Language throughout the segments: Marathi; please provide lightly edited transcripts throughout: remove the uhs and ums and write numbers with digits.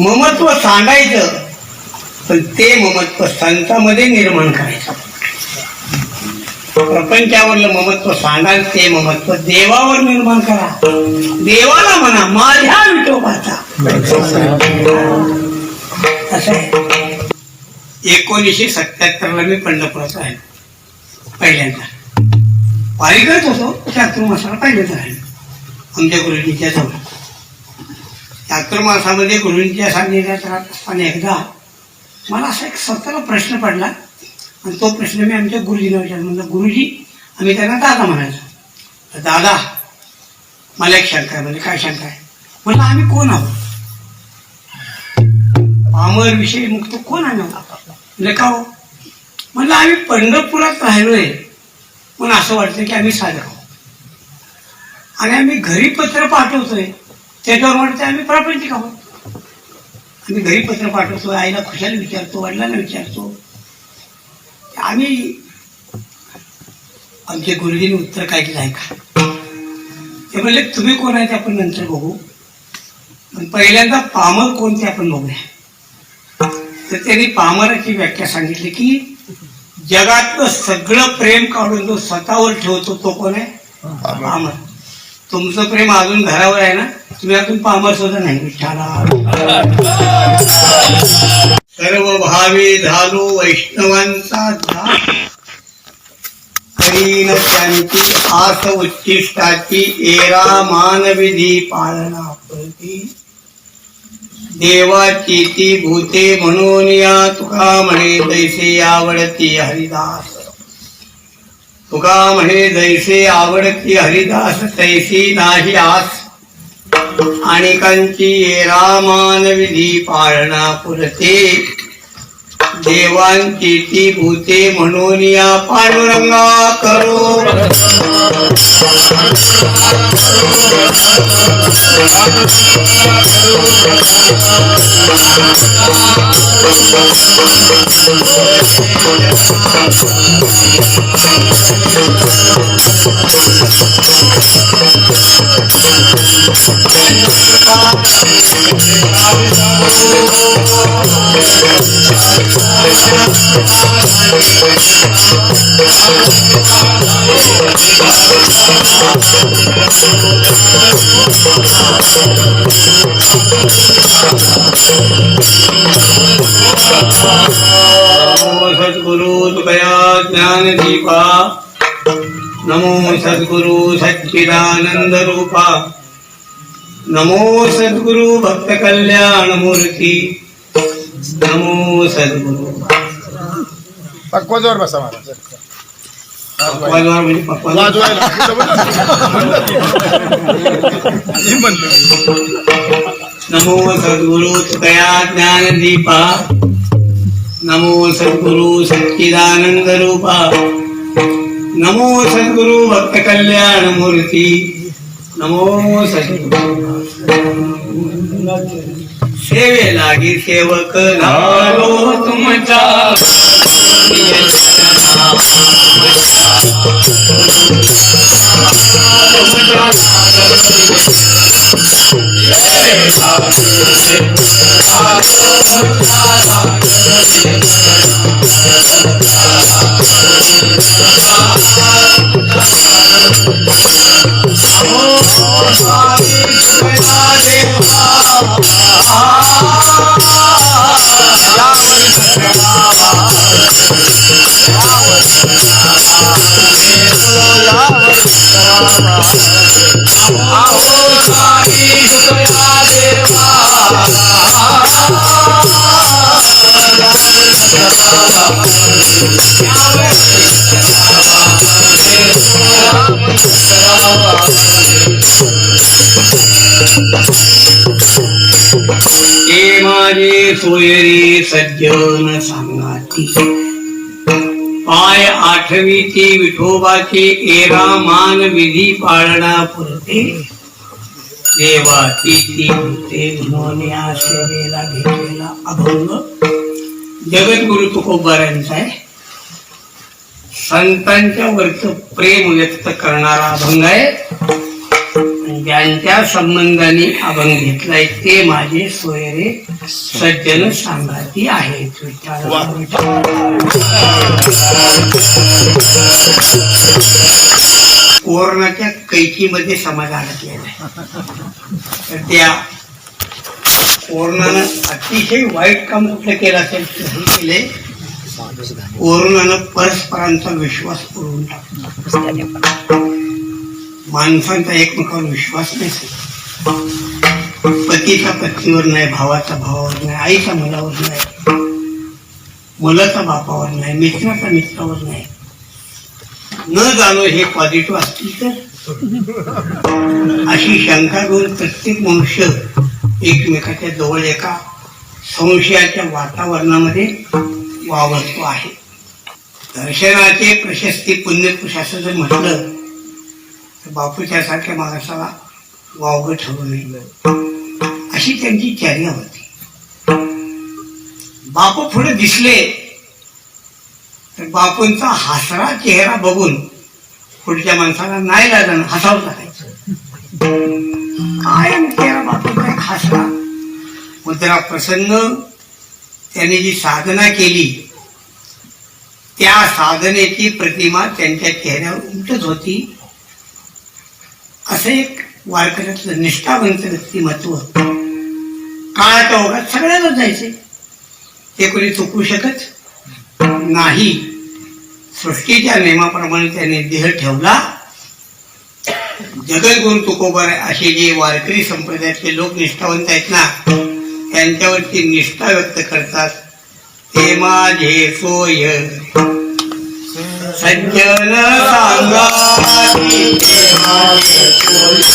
ममत्व सांगायचं, पण ते ममत्व संतांमध्ये निर्माण करायचं. प्रपंचावरलं ममत्व सांगाल, ते ममत्व देवावर निर्माण करा. देवाला म्हणा माझ्या विठोबाचा. असं आहे. 1977ला मी पंढरपुरात राहिलो. पहिल्यांदा वारी करत होतो. चातुर्मासाला पहिल्यांदा राहिलो आमच्या गुरुजींच्या जवळ. चातुर्मासामध्ये गुरुजींच्या सान्निध्यात राहत असताना एकदा मला असा एक स्वतःला प्रश्न पडला, आणि तो प्रश्न मी आमच्या गुरुजींना विचारला. म्हणलं, गुरुजी, आम्ही त्यांना दादा म्हणायचो. दादा, मला एक शंका आहे. म्हणजे काय शंका आहे? म्हणलं, आम्ही कोण आहोत? पामर विषयी मुक्त कोण आम्ही आहोत? म्हणजे का हो? म्हणलं, आम्ही पंढरपुरात राहिलोय, पण असं वाटतं की आम्ही साधक आहोत. आणि आम्ही घरी पत्र पाठवतोय, त्याच्यावर वाटतं आम्ही प्रापंचिक आहोत. आम्ही घरी पत्र पाठवतो, आईला खुशाला विचारतो, वडिलांना विचारतो. आम्ही आमच्या गुरुजींनी उत्तर काय दिलं आहे का? ते म्हणले, तुम्ही कोण आहे ते आपण नंतर बघू, पण पहिल्यांदा पामर कोण ते आपण बघूया. तर त्यांनी पामराची व्याख्या सांगितली की जगातलं सगळं प्रेम काढून जो स्वतःवर ठेवतो तो कोण आहे? पामर. तुमचं प्रेम अजून घरावर आहे ना, तुम्ही अजून पामर सुद्धा नाही. विठ्ठला सर्व भावी झालो वैष्णवांचा दास, करीन त्यांची आस उच्चिष्टाची, एरा मानविधी पालना करती. देवाची ती भूते म्हणून या, तुका म्हणे जैसे आवडती हरिदास. तुका म्हणे जैसे आवडती हरिदास, तैसी नाही आस. अनेकांची एरा मानविधी पाळणा पुरते. देवांची ती भूते म्हणून या, पांडुरंगा करो. सद्गुरु तुकया ज्ञानदीपा, नमो सद्गुरु सच्चिदानंद रूपा, नमो सद्गुरु भक्त कल्याण मूर्ती, नमो सद्गुरु. पक्वाजवर बसा मला. पक्वाजवर म्हणजे पक्वाजवर. नमो सद्गुरु तुकया ज्ञानदीपा, नमो सद्गुरु सच्चिदानंद रूपा, नमो सद्गुरु भक्त कल्याण मूर्ती, नमो सद्गुरु. सेवे लागी सेवक झालो तुमचा, ए माझे सोयरी सज्जन सांगाती, पाय आठवीती विठोबाची, एरा मान विधी पाळणा पुरते. देवाची ती भूते म्हणून या सेवेला घेतलेला अभंग जगद्गुरु तुकोबारायांचा आहे. संतांच्या वरच प्रेम व्यक्त करणारा अभंग आहे. ज्यांच्या संबंधाने अभंग घेतलाय ते माझे सोयरे सज्जन सांगाती आहेत. कोरोनाच्या कैकीमध्ये समाज अडकलेला आहे. तर त्या कोरोनानं अतिशय वाईट काम कुठलं केलं असेल हे केले. कोरोनानं परस्परांचा विश्वास पुरवून टाकला. माणसांचा एकमेकावर विश्वास नाही. पतीचा पत्नीवर नाही, भावाचा भावावर नाही, आईचा मुलावर नाही, मुलाचा बापावर नाही, मित्राचा मित्रावर नाही. न जाणो हे पॉझिटिव्ह असतील तर अशी शंका घेऊन प्रत्येक मनुष्य एकमेकाच्या जवळ एका संशयाच्या वातावरणामध्ये वावरतो आहे. दर्शनाचे प्रशस्ती पुण्यपुरुषाचं जर म्हटलं तर बापूच्या सारख्या माणसाला वावगं ठरू नये अशी त्यांची चर्या होती. बापू पुढे दिसले तर बापूंचा हसरा चेहरा बघून पुढच्या माणसाला नाही लागलं, हसावं लागायचं. कायम चेहरा बापूंचा एक हसरा, मुद्रा प्रसन्न. त्यांनी जी साधना केली त्या साधनेची प्रतिमा त्यांच्या चेहऱ्यावर उमटत होती. असं एक वारकऱ्यातलं निष्ठावंत व्यक्तिमत्व काळाच्या ओघात सगळ्याला जायचे. ते कोणी चुकू शकत नाही. सृष्टीच्या नियमाप्रमाणे त्याने देह ठेवला. जगद्गुरु तुकोबर असे जे वारकरी संप्रदायातले लोक निष्ठावंत आहेत ना, त्यांच्यावरती निष्ठा व्यक्त करतात. ते माझे सोय सज्जन सांगाती, ते माझे सोय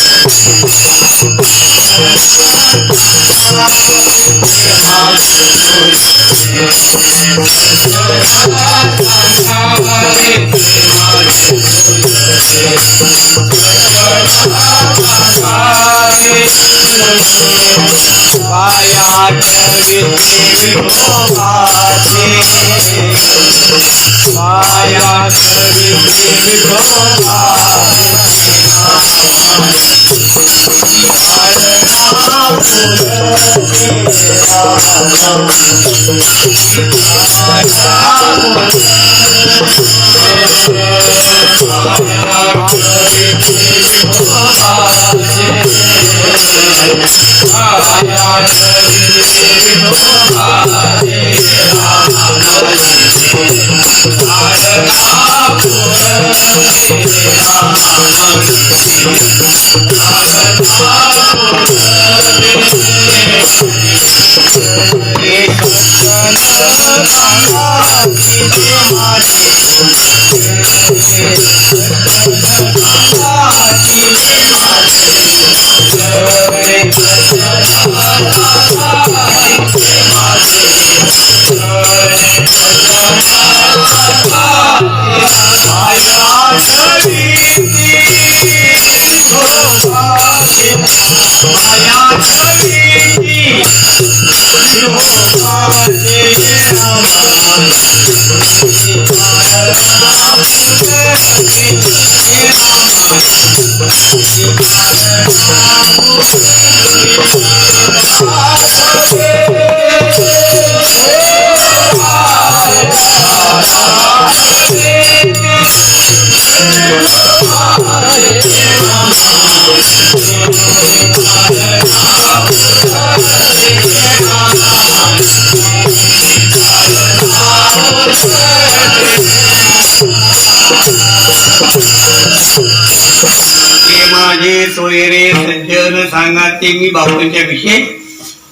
माझे सोयरे सज्जन सांगाते. मी बापूंच्या विषयी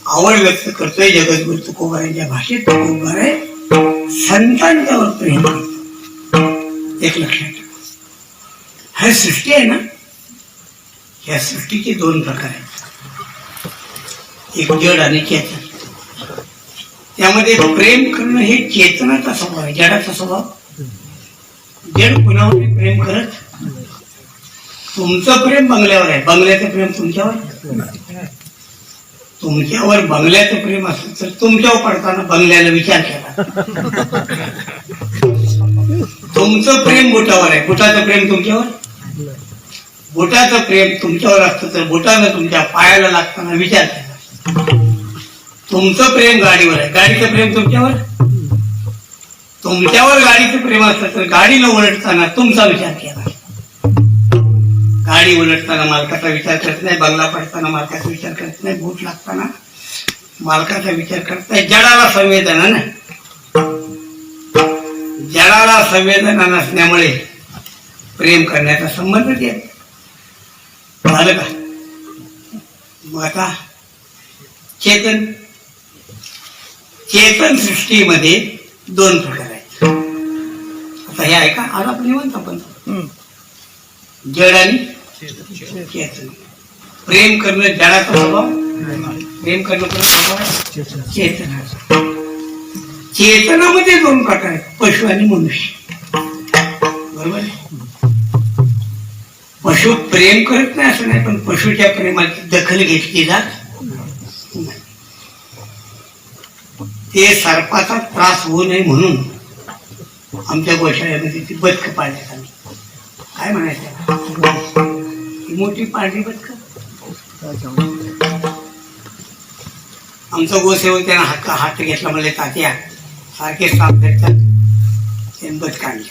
आवड व्यक्त करतोय. जगद्गुरु तुकोबारांच्या भाषेत तुकोबार आहे संतांच्यावर प्रेम करतो. एक लक्षात ठेवा. हा सृष्टी आहे ना, या सृष्टीचे दोन प्रकार आहेत, एक जड आणि चेतन. त्यामध्ये प्रेम करणं हे चेतनाचा स्वभाव आहे, जडाचा स्वभाव. जड कुणावर प्रेम करत. तुमचं प्रेम बंगल्यावर आहे, बंगल्याचं प्रेम तुमच्यावर. तुमच्यावर बंगल्याचं प्रेम असलं तर तुमच्यावर पडताना बंगल्याला विचार केला. तुमचं प्रेम बुटावर आहे, बुटाचं प्रेम तुमच्यावर. बोटाचं प्रेम तुमच्यावर असतं तर बोटानं तुमच्या पायाला लागताना विचार केला. तुमचं प्रेम गाडीवर आहे, गाडीचं प्रेम तुमच्यावर गाडीचं प्रेम असतं तर गाडीनं उलटताना तुमचा विचार केला. गाडी उलटताना मालकाचा विचार करत नाही, बंगला पडताना मालकाचा विचार करत नाही, बोट लागताना मालकाचा विचार करत नाही. जडाला संवेदना नाही. जडाला संवेदना नसल्यामुळे प्रेम करण्याचा संबंध येत झालं का. मग आता चेतन सृष्टीमध्ये दोन प्रकार आहेत. आता हे ऐका, आज आपण निवांत आपण जड आणि चेतन. प्रेम करणं जडाचा स्वभाव, प्रेम करणं स्वभाव चेतनाचा. चेतनामध्ये दोन प्रकार आहेत, पशु आणि मनुष्य. बरोबर आहे. पशु प्रेम करत नाही असं नाही, पण पशुच्या प्रेमाची दखल घेतली जात नाही. ते सर्पाचा त्रास होऊ नये म्हणून आमच्या गोशाळ्यामध्ये ती बदकं पाळण्यात आली. काय म्हणायचं, ती मोठी पांढरी बदकं. आमचा गोसेवक त्यानं हात घेतला, म्हणले तात्या सारखे साप भेटतात. त्याने बदकं आणली.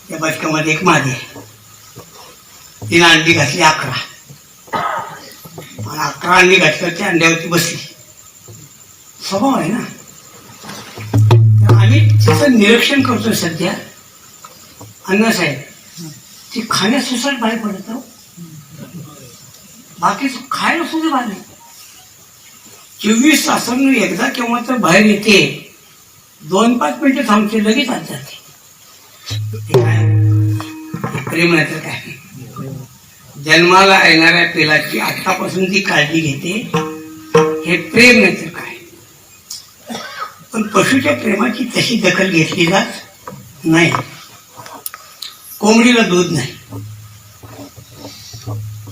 त्या बदकामध्ये एक मादी आहे. तिने अंडी घातली 11 आणि 11 अंडी घातल्यावर त्या अंड्यावरती बसली. स्वभाव आहे ना. आम्ही तिचं निरीक्षण करतोय सध्या. अण्णासाहेब ती खाण्यास सुसाट बाहेर पडत, बाकीच खायला सुद्धा बाहेर. 24 तासांनी एकदा केव्हा तर बाहेर येते, 2-5 मिनिटं थांबते, लगेच आत जाते. प्रेम नाही तर काय. जन्माला येणाऱ्या पिलाची आतापासून ती काळजी घेते, हे प्रेम नाही तर काय. पण पशुच्या प्रेमाची तशी दखल घेतली जात नाही. कोंबडीला दूध नाही,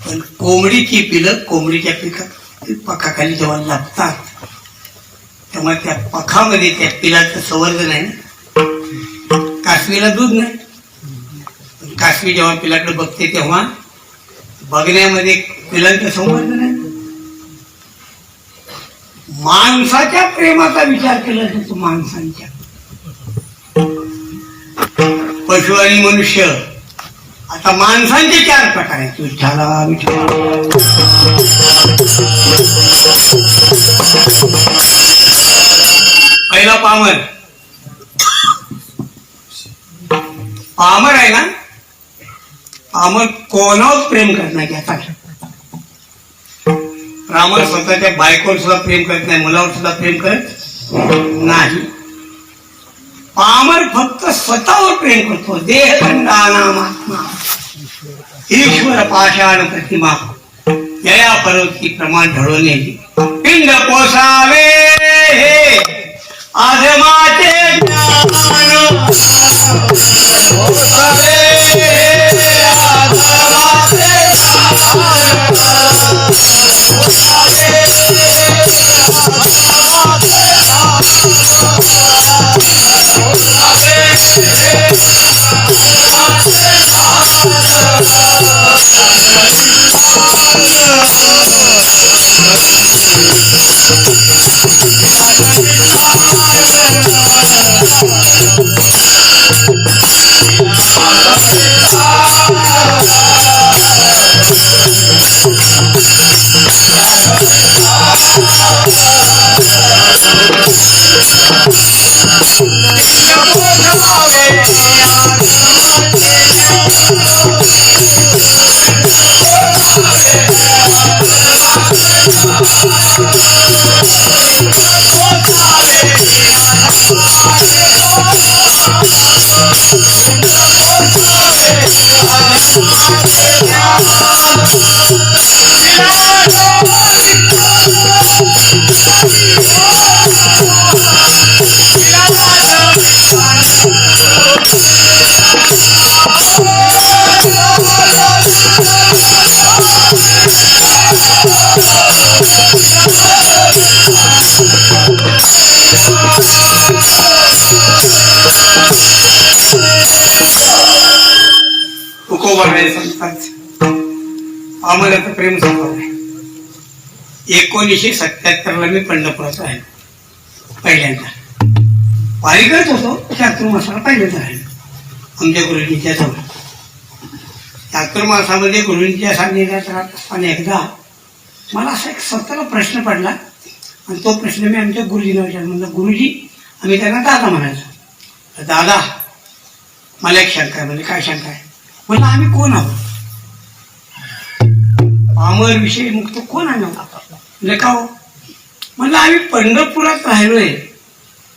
पण कोंबडीची पिलं कोंबडीच्या पखाखाली जेव्हा लागतात तेव्हा त्या पखामध्ये त्या पिलाचं संवर्धन आहे ना. कासवीला दूध नाही, पण कासवी जेव्हा पिलाकडे बघते तेव्हा बघण्यामध्ये पिलांचं संवर्धन आहे. माणसाच्या प्रेमाचा विचार केला जातो. माणसांच्या, पशु आणि मनुष्य. आता माणसांचे 4 प्रकार आहेत. विठ्ठला विठ्ठला. पहिला पामर. पामर आहे ना, पामर कोणावर प्रेम करणार घ्याचा. रामर स्वतःच्या बायकोवर सुद्धा प्रेम करत नाही, मुलावर सुद्धा प्रेम करत नाही. पामर फक्त स्वतःवर प्रेम करतो. देहदंडानामात्मा ईश्वर पाषाण प्रतिमा जया पर्वती प्रमाण ढळून पिंड पोसावे आधमाचे ज्ञान पोसावे तुकोबाराय संतांचं पामराचं प्रेम संपवलंय. 1977ला मी पंढरपुरात राहिलो पहिल्यांदा. वारी करत होतो चातुर्मासाला पहिल्यांदा राहिलो आमच्या गुरुजींच्या जवळ. चातुर्मासामध्ये गुरुजींच्या सान्निध्यात राहत असताना एकदा मला असा एक स्वतःला प्रश्न पडला आणि तो प्रश्न मी आमच्या गुरुजींना विचारला. म्हणलं गुरुजी, आम्ही त्यांना दादा म्हणायचो. दादा मला एक शंका आहे. म्हणजे काय शंका आहे? म्हणलं आम्ही कोण आहोत? पामर विषयी मुक्त कोण आम्ही आहोत? म्हणजे का हो? म्हणलं आम्ही पंढरपुरात राहिलोय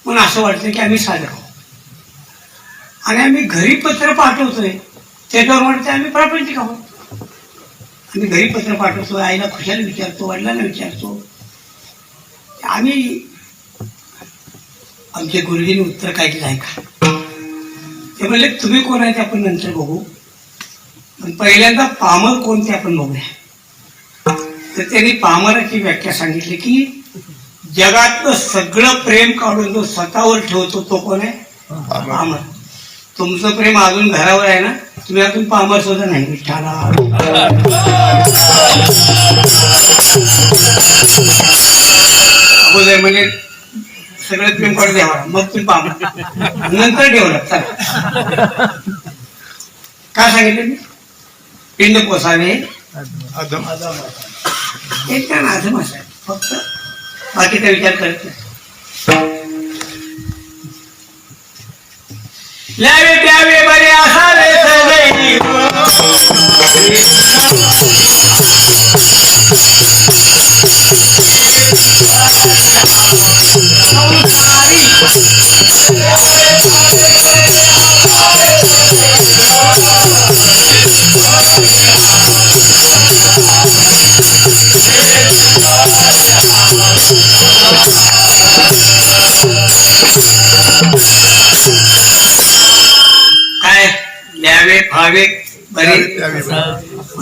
म्हणून असं वाटतं की आम्ही साधक आहोत. आणि आम्ही घरी पत्र पाठवतोय त्याच्यावर वाटतं आम्ही प्रापंचिक आहोत. आम्ही घरी पत्र पाठवतो, आईला खुशाला विचारतो, वडिलांना विचारतो. आम्ही आमच्या गुरुजींनी उत्तर काय दिलं आहे का? ते म्हणले तुम्ही कोण आहे ते आपण नंतर बघू, पण पहिल्यांदा पामर कोण ते आपण बघूया. तर त्यांनी पामराची व्याख्या सांगितली की जगातलं सगळं प्रेम काढून जो स्वतःवर ठेवतो तो कोण आहे? पामर. तुमचं प्रेम अजून घरावर आहे ना, तुम्ही अजून पामर सुद्धा नाही. विठ्ठला अगोदर म्हणजे सगळं प्रेम काढून द्यावा, मग तुम्ही पामर, नंतर डेव्हलप. चला काय सांगितलं मी? पिंड पोसावे एक कारण आधम असाय, फक्त बाकीचा विचार करत नाही. ल्यावे प्यावे बरे असावे सगळे काय ल्यावे फावे बरे.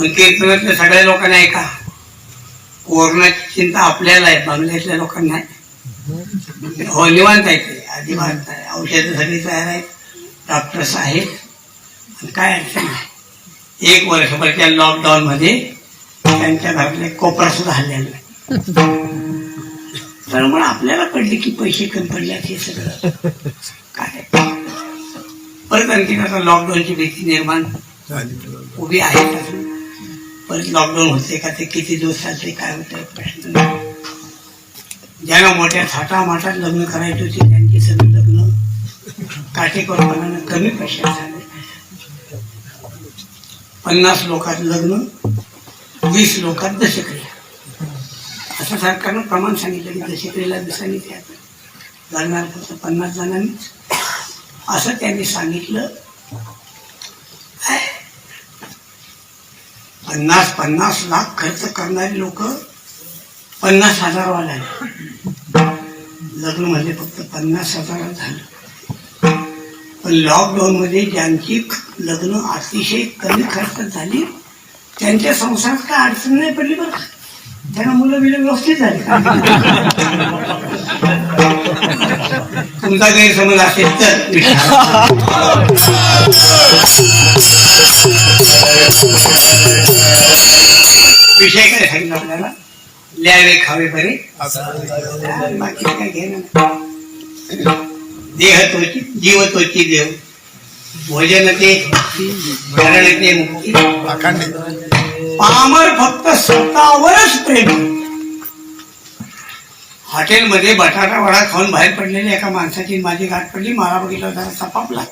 कीर्तनातल्या सगळ्या लोकांना आहे का? कोरोनाची चिंता आपल्याला आहे, बांगल्यातल्या लोकांना आहे. हो निवांत आहे, ते अजिबात आहे. औषधं सगळी तयार आहेत, डॉक्टर्स आहेत, काय अडचण नाही. 1 वर्षभरच्या लॉकडाऊन मध्ये त्यांच्या घरातले कोपरा सुद्धा हल्लेला नाही. तर मग आपल्याला पडले की पैसे कमी पडले हे सगळं काय. परत आणखी आता लॉकडाऊनची भीती निर्माण उभी आहे. परत लॉकडाऊन होते का, ते किती दिवस चालते काय होतं प्रश्न नाही. ज्यांना मोठ्या थाटामाटात लग्न करायचे होते त्यांची सगळी लग्न काटेकोरपणानं कमी पैशात झाले. 50 लोकात लग्न, 20 लोकात दशक्रिया, असं सरकारनं प्रमाण सांगितलं की दशक्रियेला दिवसांनी लग्नाला फक्त 50 जणांनीच, असं त्यांनी सांगितलं. 50 लाख खर्च करणारी लोक 50,000 वाला लग्न म्हणजे फक्त 50,000 झालं. पण लॉकडाऊन मध्ये ज्यांची लग्न अतिशय कमी खर्चात झाली त्यांच्या संसारात काय अडचण नाही पडली बरं. त्यांना मुलं बिलं व्यवस्थित झाली. तुमचा गैरसमज असेल तर विषय काय सांगितलं आपल्याला? ल्यावे खावे बरे, बाकी काय घेणं. देह तोची जीव तोची देव, भोजन ते करण ते मुक्ती. पामर फक्त स्वतःवरच प्रेम. हॉटेलमध्ये बटाटा वडा खाऊन बाहेर पडलेली एका माणसाची माझी गाठ पडली. मला बघितलं जरा सपापला.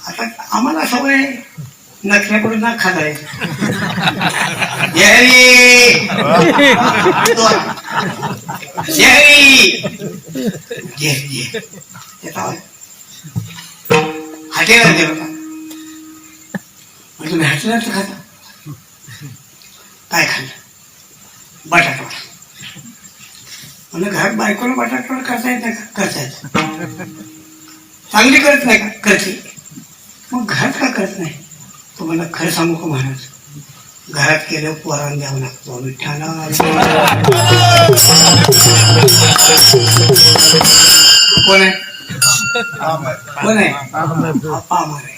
आता आम्हाला सवय नखऱ्याकडून ना खाजायचं. हॉटेलला गेलो का तुम्ही हॉटेलच खाता? काय खाल्लं? बटाटा वडा. म्हणजे घरात बायकोला बटाटा वडा करता येत नाही का? करता येत. चांगली करत नाही का? करते. मग घरात का करत नाही? तुम्हाला खरं सांगू का महाराज, घरात केल्यावर पोरांना द्यावं लागतो. विठ्ठला कोण आहे? कोण आहे? पामर आहे.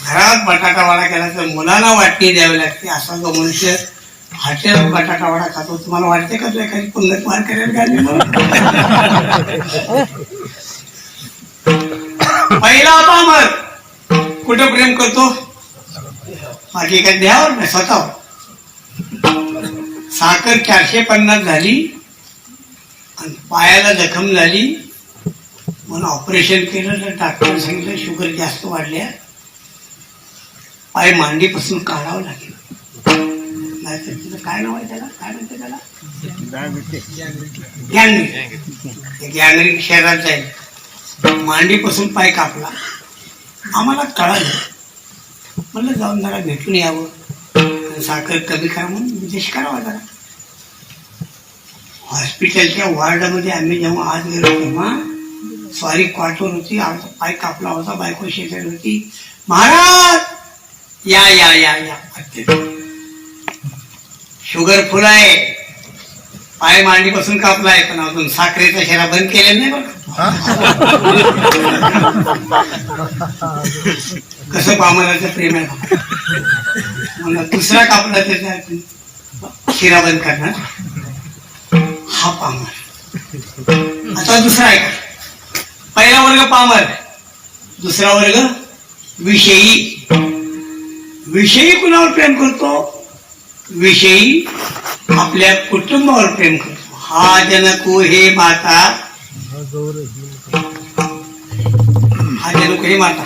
घरात बटाटा वडा केला तर मुलांना वाटणी द्यावी लागते. असा जो मनुष्य हॉटेलात बटाटा वडा खातो, तुम्हाला वाटते का तो एखादी पुंगत मार करेल का? पहिला पामर कुठं प्रेम करतो? बाकी काय देहावर नाही, स्वतःवर. साखर 450 झाली आणि पायाला जखम झाली म्हणून ऑपरेशन केलं तर डॉक्टर सांगितलं शुगर जास्त वाढल्या, पाय मांडीपासून काढावं लागेल. नाहीतर तिथं काय नाव आहे त्याला, काय म्हणते त्याला, गँग्रीन शहरात जाईल. मांडीपासून पाय कापला. आम्हाला कळालं, म्हणलं जाऊन जरा भेटून यावं, साखर कमी करा म्हणून विदेश करावा जरा. हॉस्पिटलच्या वॉर्डामध्ये आम्ही जेव्हा आज गेलो तेव्हा स्वारी क्वार्टर होती, आमचा पाय कापला होता, बायको शेजारी होती. महाराज या या या या, शुगर फुल आहे, पाय मांडीपासून कापलाय, पण अजून साखरेचा शेरा बंद केलेला नाही बरं. कसं पामराचं प्रेम आहे. मला दुसरा कापला त्याचा शिरा बंद करणार, हा पामर. आता दुसरा आहे का? पहिला वर्ग पामर, दुसरा वर्ग विषयी. विषयी कुणावर प्रेम करतो? विषयी आपल्या कुटुंबावर प्रेम करतो. हा जनको हे माता, हा जनको हे माता,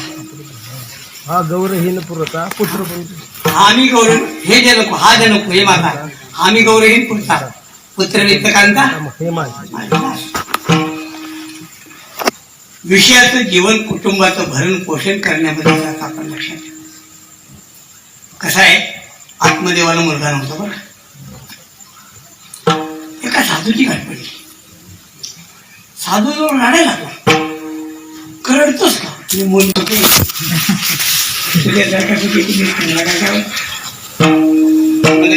हा गौरहीन पुरता पुत्र आम्ही गौरव हे जनको, हा जनको हे माता, आम्ही गौरहीन पुरता पुत्र वित्त कांता हे माझे. विषयाचं जीवन कुटुंबाचं भरण पोषण करण्यामध्ये जात आपण लक्षात ठेवू. कसं आहे, आत्मदेवाला मुलगा नव्हता बरं. एका साधूची गाठ पडली. साधू जवळ रडायला लागला. करडतोस का? मी बोलतो की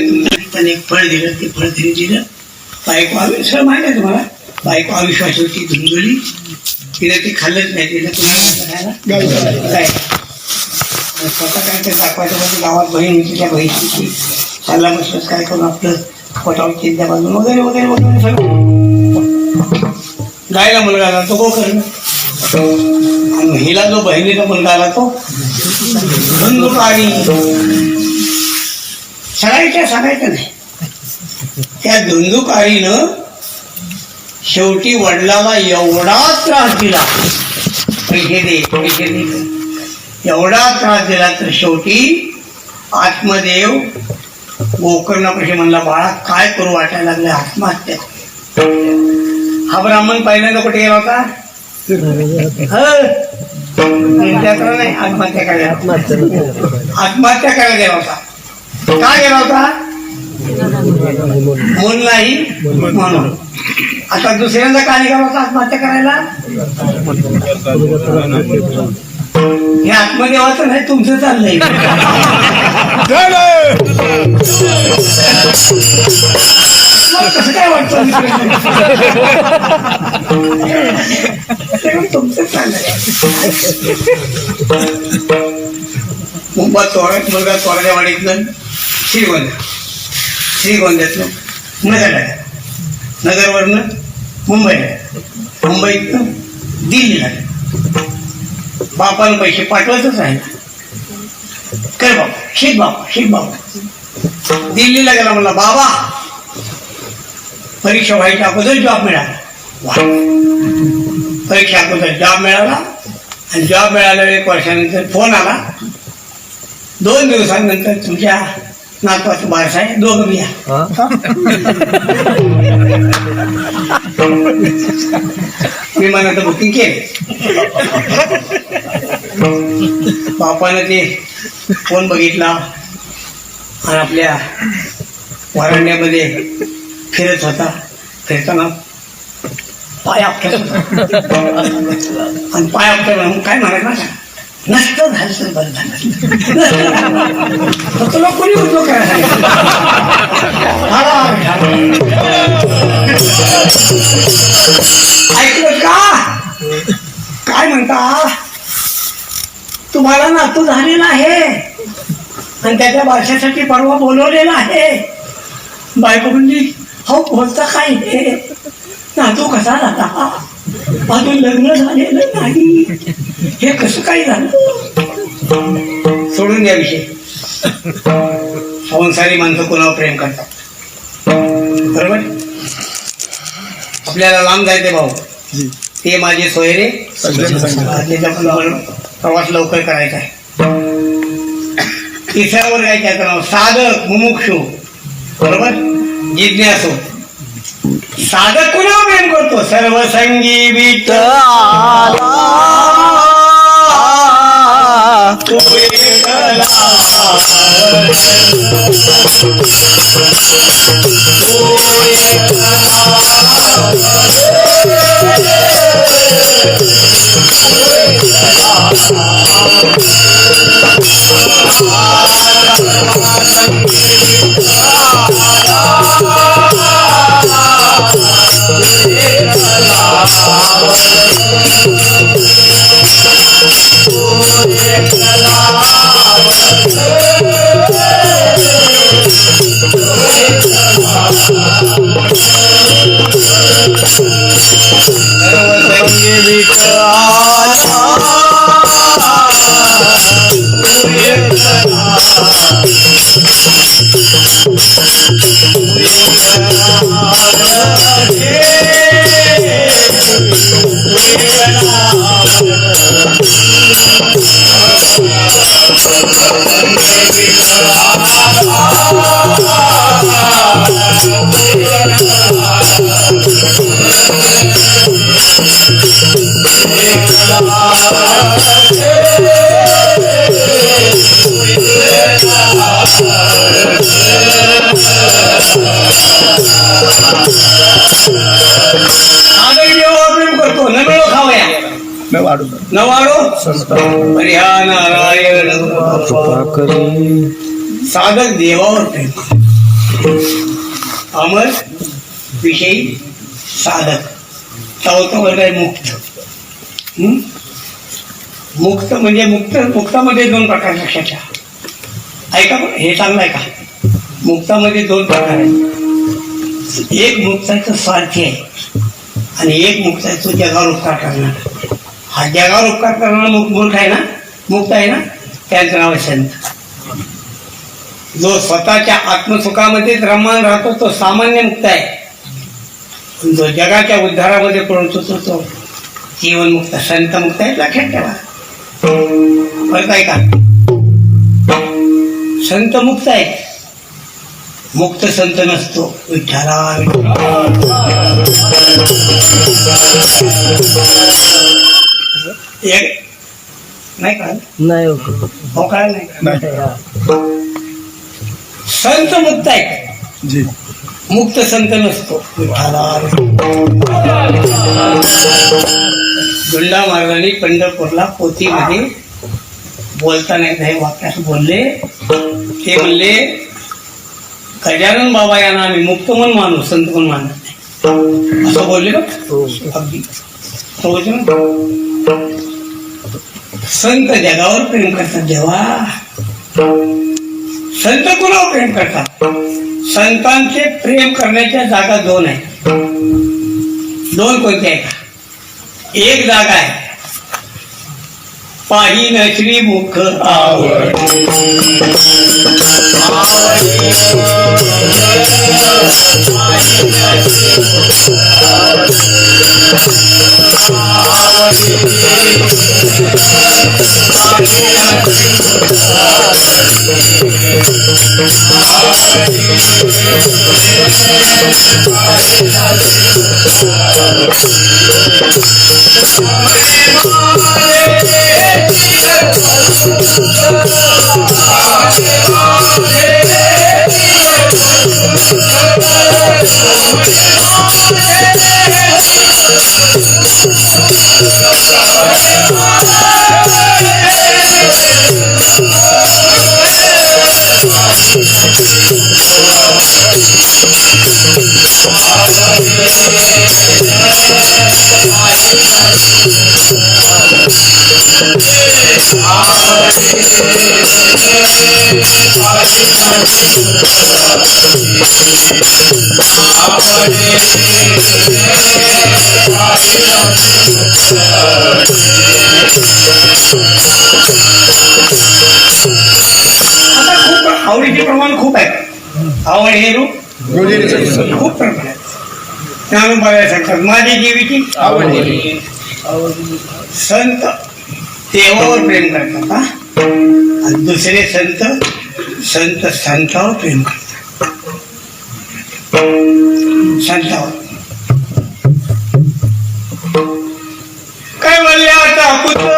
तुमचं एक फळ दिलं, ते फळ तरी दिलं. बायको अविश्वास माहिती आहे तुम्हाला, बायको अविश्वास होती, धुंदुली, तिने ते खाल्लंच नाही. तिला कुणाला काय स्वतः काय ते दाखवायचं म्हणजे गावात बहीण होती, त्या बहिणीची चालला बसलं काय करून आपलं पोटावर चिंता बांधून वगैरे वगैरे वगैरे सगळं. गायला मुलगा आला तो गोकर्ण, आणि हिला जो बहिणीचा मुलगा आला तो धुंदुकारी. सांगायचं नाही. त्या धुंदुकारीनं शेवटी वडिलाला एवढा त्रास दिला, पैसे दे पैसे दे, एवढा त्रास दिला तर शेवटी आत्मदेव गोकर्णापाशी म्हणला, बाळा काय करू वाटायला लागले, आत्महत्या. हा ब्राह्मण पहिल्यांदा कुठे गेला होता? नाही, आत्महत्या करायला. आत्महत्या करायला गेला होता. का गेला होता? मूल नाही म्हणून. आता दुसऱ्यांदा का निघाला होता आत्महत्या करायला? हे आत्मदेवाचं नाही, तुमचं चाललंय. कसं काय वाटतं? तुमचं चाललंय. मुंबईत चोरात मुलगा चोराच्या वाडीतलं श्रीगोंद्यातलं नगरवरनं मुंबईतनं दिल्लीला. बापाला पैसे पाठवायचंच आहे ना. कर बाबा शेख बाबा दिल्लीला गेला. म्हणला बाबा परीक्षा व्हायच्या अगोदर जॉब मिळाला. परीक्षा अगोदर जॉब मिळाला, आणि जॉब मिळाल्यावर 1 वर्षानंतर फोन आला, 2 दिवसांनंतर तुमच्या नातवाचं बारस आहे, दोघं या. विमानाचं बुकिंग केले. बापानं ते फोन बघितला आणि आपल्या वाराणण्यामध्ये फिरत होता. फिरताना पाय आपटत होता, आणि पाय आपटत काय म्हणायचं ना, नष्ट झालं तर बरं झालं, तुला कोणी उद्योग करायला. ऐकलं का काय म्हणता? तुम्हाला नातू झालेला आहे आणि त्याच्या बारशासाठी परवा बोलवलेला आहे. बायको म्हणली, हो बोलता काय हे, नातू कसा झाला, अजून लग्न झालेलं नाही, हे कसं काय झालं. सोडून द्या विषय. संसारी माणसं कोणावर प्रेम करतात, बरोबर. आपल्याला लांब जायचे भाऊ, ते माझे सोयरे, प्रवास लवकर करायचा आहे. तिसऱ्या वर्गाच्या नाव साधक मुमुक्षू, बरोबर, जिज्ञासू. साधक कुणावर प्रेम करतो, सर्वसंगी विठ्ठला तू एकला. नारायण साधक देवावर प्रेम. अमर विषयी साधक. चौथा वर्ग आहे मुक्त. मुक्त म्हणजे मुक्तामध्ये दोन प्रकार लक्षात घ्या. ऐका, हे चांगलं आहे का. मुक्तामध्ये दोन प्रकार आहेत. एक मुक्ताचं स्वार्थी आहे आणि एक मुक्ताचं जगावर उपकार करणार. हा जगावर उपकार करणारा मूर्ख आहे ना, मुक्त आहे ना, त्यांचं नाव आहे संत. जो स्वतःच्या आत्मसुखामध्येच रममान राहतो तो सामान्य मुक्त आहे. जो जगाच्या उद्धारामध्ये पळतो तो जीवनमुक्त, संत मुक्त आहे. लक्षात ठेवा. कळत आहे का. संत मुक्त आहे, मुक्त संत नसतो. विठ्ठला नाही का, नाही हो काय नाही. संत मुक्त आहे, मुक्त संत नसतो. गुंडा महाराजांनी पंढरपूरला पोथीमध्ये बोलताना हे वाक्यास बोलले. ते म्हणले, गजानन बाबा यांना आम्ही मुक्त म्हणून मानू, संत म्हणून मानत नाही, असं बोलले का. अगदी संत जगावर प्रेम करतात. देवा, संत कुणावर प्रेम करतात. संतांचे प्रेम करण्याच्या जागा दोन आहेत. दोन कोणत्या आहेत. एक जागा आहे पाहिन श्रीमुख आवड, आता खूप आवडीचे प्रमाण खूप आहे. आवड हे रूप खूप प्रमाण आहे. ज्ञानोबाला सांगतात माझी जीवीची आवड. संत देवावर प्रेम करतात हा, आणि दुसरे संत संतावर प्रेम करतात. संतावर काय म्हणल्या पुतळा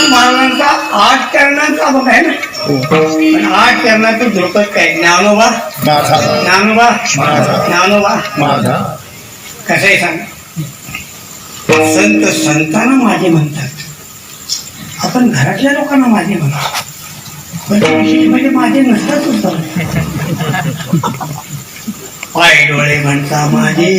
महाराजांचा 8 चरणांचा बघ आहे ना, पण 8 चरणाचं धोकत काय ज्ञानोबा ज्ञानोबा ज्ञानोबा कसं आहे सांग. संत संतांना माझे म्हणतात, आपण घरातल्या लोकांना माझे म्हणतो, पण विशेष म्हणजे माझे नसतातच. पाय डोळे म्हणता माझे,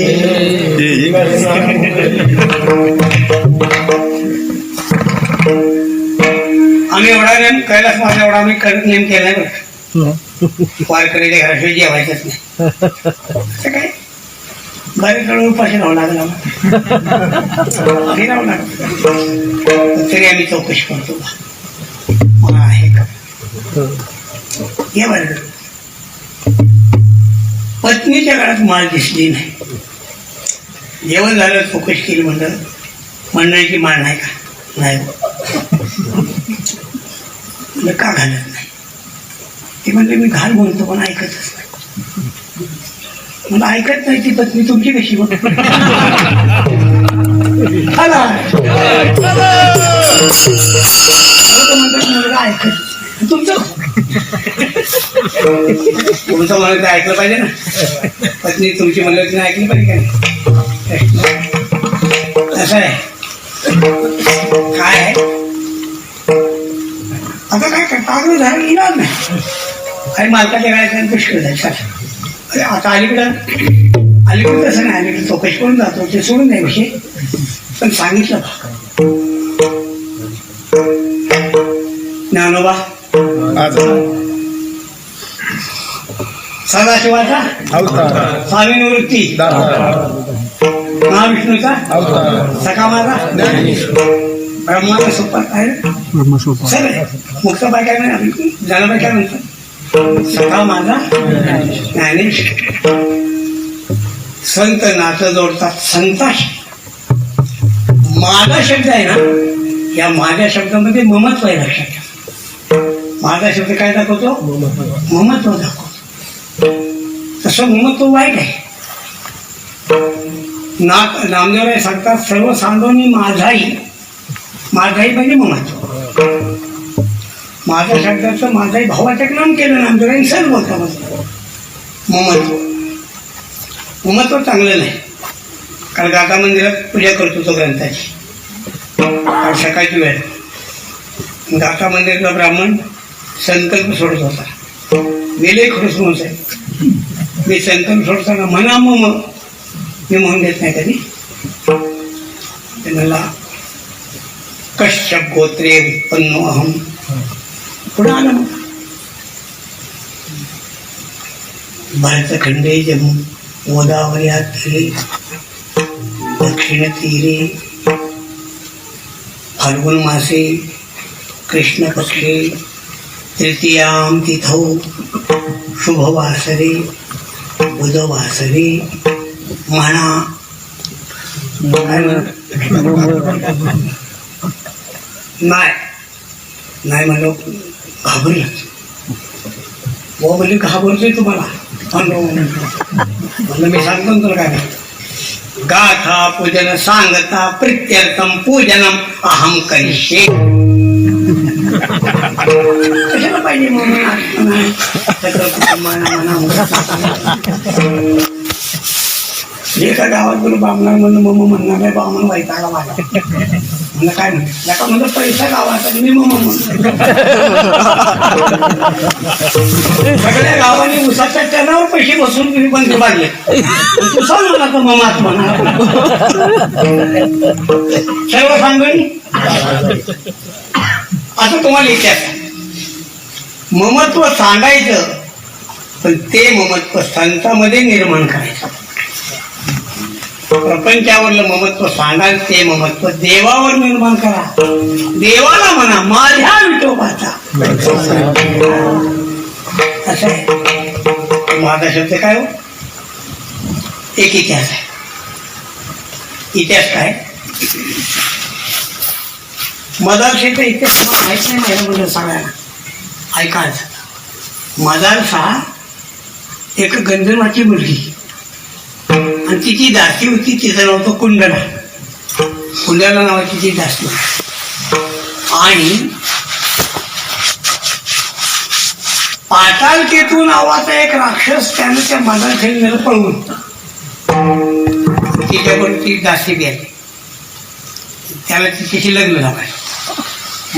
आम्ही एवढा नेम कैलास माझा एवढा आम्ही कडक नेम केलाय बघ. वारकरीच्या घराशिवाय जेवायचंच नाही. असं काय बरेच वेळ उपाशी राहावं लागलं आम्ही राहावं लागलं, तरी आम्ही चौकशी करतो मला आहे का हे बरं. पत्नीच्या घरात माळ दिसली नाही. जेवण झालं चौकशी केली म्हणलं मंडळीची माळ नाही का, नाही का घालत नाही. ते म्हणले मी घाल म्हणतो पण ऐकतच नाही. मला ऐकत नाही ती पत्नी तुमची कशी बघ. मुलगा ऐकत तुमचं तुमचं म्हणत ऐकलं पाहिजे ना. पत्नी तुमची म्हणलं तिने ऐकली पाहिजे का नाही. असं आहे काय आहे आता काय करता अगदी झालं येणार नाही. काही मालकाच्या गाड्यात पुष्कळ जायचं. अरे आता अलीकडं तसं नाही, अलीकडे चौकशी करून जातो ते सोडून नाही विषय, पण सांगितलं ज्ञानोबा सदाशिवाचा स्वामी निवृत्ती, महाविष्णूचा सखा माझा, ब्रह्माचा सोपा आहे सगळे मुक्त बाय काय नाही जनाबाई काय म्हणतात सखा माझा ज्ञानेश. संत नातं जोडतात संताशी. माझा शब्द आहे ना, या माझ्या शब्दामध्ये ममत्व आहे लक्षात घ्या. माझा शब्द काय दाखवतो, ममत्व दाखवतो. तसं ममत्व वाईट आहे. नामदेवराय सांगतात सर्व सांडोनी माझाई. माझाई म्हणजे ममत्व. माझ्या शब्दाचं माझाई भावाचं नाम केलं नामदेवराय सहज बोलता ममत्व. ममत्व चांगलं नाही. कारण गाथा मंदिरात पूजा करतो तो ग्रंथाची, सकाळची वेळ. गाथा मंदिरातला ब्राह्मण संकल्प सोडत होता. वेले खरंच म्हणून साहेब मी संकल्प सोडताना म्हणा मग मी म्हणून देत नाही कधी. मला कश्यप गोत्रे उत्पन्नो अहम पुढे आलं मग. भारतखंडे जम्मू गोदावरी तीरे दक्षिण तीरे फाल्गुन मासे कृष्ण पक्षे तृतीयां तिथौ शुभवासरे बुधवासरे म्हणा. नाही म्हणलो घाबरलं. हो म्हणजे घाबरतोय तुम्हाला म्हणलं मी सांगतो ना तुला काय नाही. गाथा पूजन सांगता प्रित्यर्थम पूजनम अहम करिष्ये. कशाला पाहिजे म्हणून एका गावात गेलो बामणार म्हणून मम्मा म्हणणार नाही बामण वैतागा माझा म्हणलं काय म्हणलं का म्हणलं पैसा गावाचा मी मम्मा म्हणतो. सगळ्या गावाने उसाच्या टनावर पैसे बसून तुम्ही बंद बांधले तू सांग मला तर ममाच म्हणा सर्व सांगणी. आता तुम्हाला इतिहास ममत्व सांगायचं पण ते ममत्व संतांमध्ये निर्माण करायचं. प्रपंचावरलं ममत्व सांगाल ते ममत्व देवावर निर्माण करा. देवाला म्हणा माझ्या विठोबाचा असं आहे. माझा शब्द काय हो एक इतिहास आहे. इतिहास काय मदारशाचा इतिहास माहीत नाही माझ्या म्हणजे सगळ्यांना ऐकाच. मदारशा एक गंधर्वाची मुलगी आणि तिची दासी होती. तिचं नाव होतं कुंडला. कुंडला नावाची ती दासी आणि पाताळकेतू नावाचा एक राक्षस त्यानं त्या मदारशाला पळवून तिच्यावर ती दासी गेली. त्याला तिच्याशी लग्न लावायचं.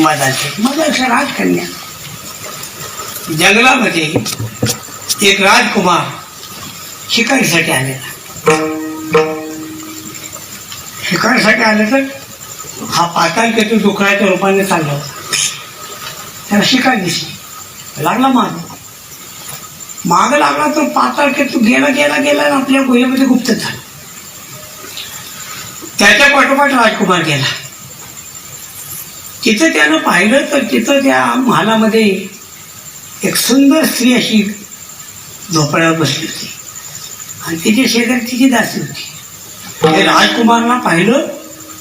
मदारशा राजकन्या. जंगलामध्ये एक राजकुमार शिकारीसाठी आलेला. शिकारीसाठी आले तर हा पाताळकेतू डुकराच्या रूपाने चालला होता. त्याला शिकार दिसली. लागला माग लागला तर पाताळकेतू गेला गेला गेला आणि आपल्या गुहेमध्ये गुप्त झाला. त्याच्या पाठोपाठ राजकुमार गेला. तिथं त्यानं पाहिलं तर तिथं त्या महालामध्ये एक सुंदर स्त्री अशी झोपड्यावर बसली होती आणि तिच्या शेजारी तिची दासी होती. ते राजकुमारला पाहिलं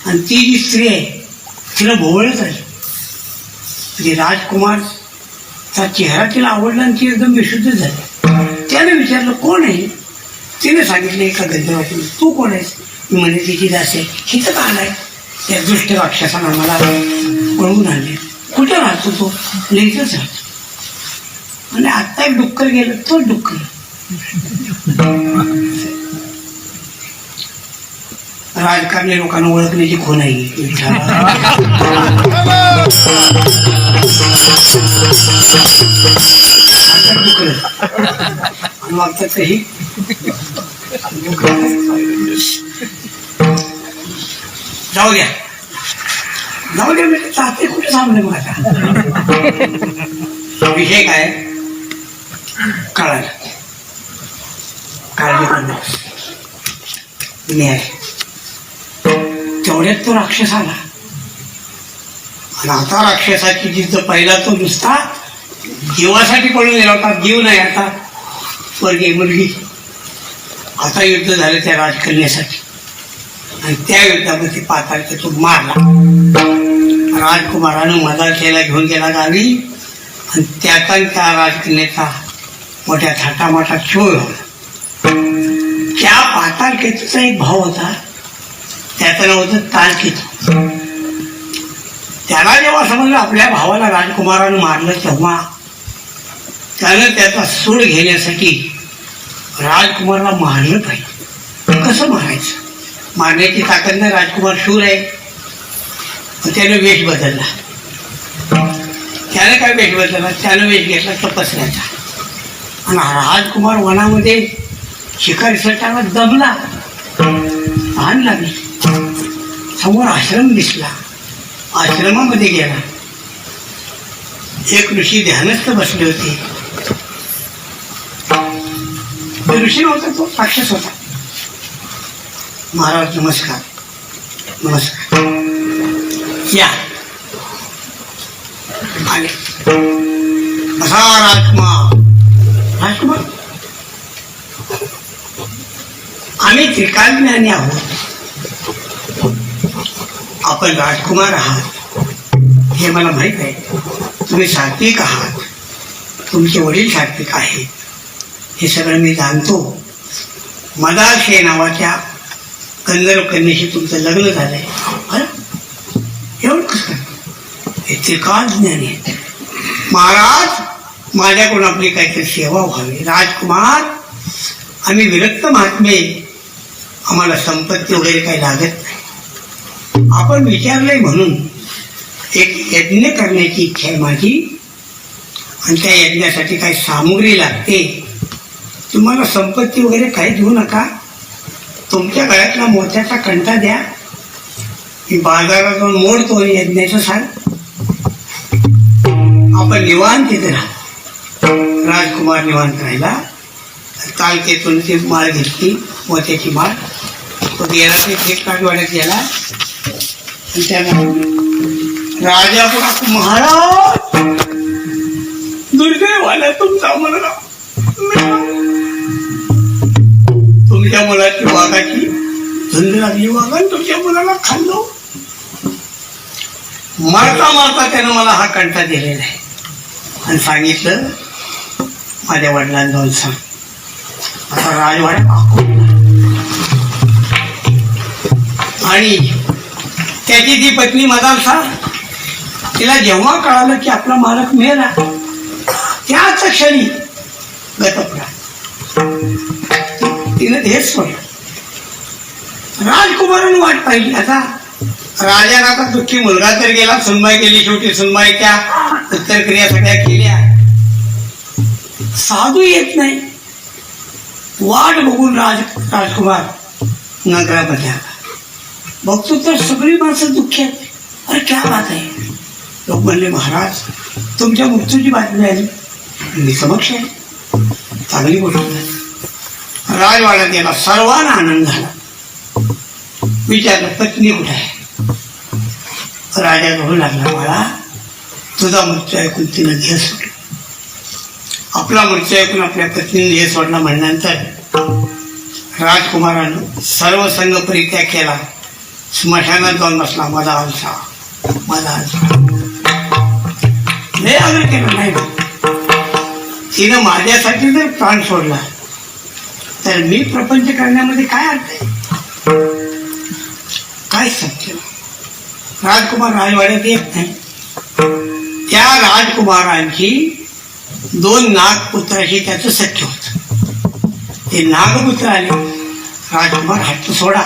आणि ती जी स्त्री आहे तिला भोवळच आली. म्हणजे राजकुमारचा चेहरा तिला आवडला आणि ती एकदम विशुद्ध झाली. त्याने विचारलं कोण आहे. तिने सांगितलं एका गंधर्वाची. तू कोण आहेस. मी म्हणे तिची दासी आहे. हिचं का आलाय. त्या दुष्ट राक्षसानं मला पळवून आणले. कुठं राहतो तो. इथंच राहतो. आणि आत्ता एक डुक्कर गेलं तो डुक्कर. राजकारणी लोकांना ओळखण्याची खूण आहे. वागतात काही जाऊ द्या मी चाहते कुठे थांबले मग आता. विषय काय कळाला. काळजी करू न्याय. तेवढ्यात तो राक्षस आला आणि आता राक्षसाची जिथं पहिला तो नुसता जीवासाठी पळून गेला होता. जीव नाही आता स्वर्गीय मुलगी. आता युद्ध झालं त्या राजकन्यासाठी आणि त्या युद्धामध्ये पाताळकेतून मारला. राजकुमारानं मदारशाला घेऊन गेला गावी आणि त्याचा त्या राजकन्याचा मोठ्या थाटामाटात शोध झाला. त्या पाताळकेतूचा एक भाव होता. त्याचं नाव होतं तालकेतू. त्याला जेव्हा समजलं आपल्या भावाला राजकुमारानं मारलं तेव्हा त्यानं त्याचा सूड घेण्यासाठी राजकुमारला मारलं पाहिजे. कसं मारायचं. मारण्याची ताकद नाही. राजकुमार शूर आहे. त्यानं वेश बदलला. त्यानं काय वेश बदलला. त्यानं वेश घेतला तपस्याचा आणि राजकुमार वनामध्ये शिकारीसाठी दबला. तहान लागली. समोर आश्रम दिसला. आश्रमामध्ये गेला. एक ऋषी ध्यानस्थ बसले होते. तो ऋषी नव्हता. तो राक्षस होता. महाराज नमस्कार. नमस्कार या आले. बसा राजकुमार. राजकुमार आम्ही त्रिकालज्ञानी आहोत. आपण राजकुमार आहात हे मला माहीत आहे. तुम्ही सात्विक आहात. तुमचे वडील सात्विक आहेत हे सगळं मी जाणतो. मदालशे नावाच्या गंधर्व कन्येशी तुमचं लग्न झालंय. बरं, एवढं कसं हे त्रिकाल ज्ञानी आहे. महाराज, माझ्याकडून आपली काहीतरी सेवा व्हावी. राजकुमार, आम्ही विरक्त महात्मे, आम्हाला संपत्ती वगैरे काही लागत नाही. आपण विचारलंय म्हणून एक यज्ञ करण्याची इच्छा आहे माझी, आणि त्या यज्ञासाठी काही सामुग्री लागते. तुम्हाला संपत्ती वगैरे काही देऊ नका. तुमच्या गळ्यातला मोत्याचा कंठा द्या, मी बाजारात जाऊन मोडतो यज्ञाचं सांग. आपण निवांत तिथे राहा. राजकुमार निवांत राहिला. तालकेतून ती माळ घेतली, मोत्याची माळ. तो गेला ते थेट राजवाड्यात गेला आणि त्याला राजा पण महाराज, दुर्दैवाला तुमचा मुलगा, तुमच्या मुलाची वाघाची झुंड लागली. वाघाने तुमच्या मुलाला खाल्लो. मरता मरता त्यानं मला हा कंठा दिलेला आहे आणि सांगितलं माझ्या वडिलांना जाऊन सांग. आता राजवाड्यात आणि त्याची ती पत्नी मदालसा, तिला जेव्हा कळालं की आपला मालक मेला, त्याच क्षणी गतपडा तिनं हेच सोडलं. राजकुमाराने वाट पाहिली. आता राजाला आता दुःखी मुलगा तर गेला, सुनबाई गेली. शेवटी सुनबाईच्या उत्तरक्रिया सगळ्या केल्या. साधू येत नाही. वाट बघून राजकुमार नगरामध्ये आला. बघतो तर सगळी माणसं दुःखी आहेत. अरे क्या बात आहे. लोक म्हणले, महाराज तुमच्या मृत्यूची बातमी आली. मी समक्ष आहे. चांगली गोष्ट झाली. राजवाड्यात गेला. सर्वांना आनंद झाला. विचारलं, पत्नी कुठे आहे? राजा म्हणू लागला, मला तुझा मृत्यू ऐकून तिनं ध्येय सोडलं. आपला मृत्यू ऐकून आपल्या पत्नीने ध्येय सोडला म्हणल्यानंतर राजकुमारानं सर्व संघ परित्याग केला. स्मशानात जाऊन बसला. माझा आलसा, माझा आलसा. लय आग्रह केला, नाही तिनं माझ्यासाठी जर प्राण सोडला तर मी प्रपंच करण्यामध्ये काय अर्थ आहे? काय सत्य. राजकुमार राजवाड्यात येत नाही. त्या राजकुमारांची 2 नागपुत्राशी त्याचं सख्य होत. ते नागपुत्र आले. राजकुमार हट्ट सोडा.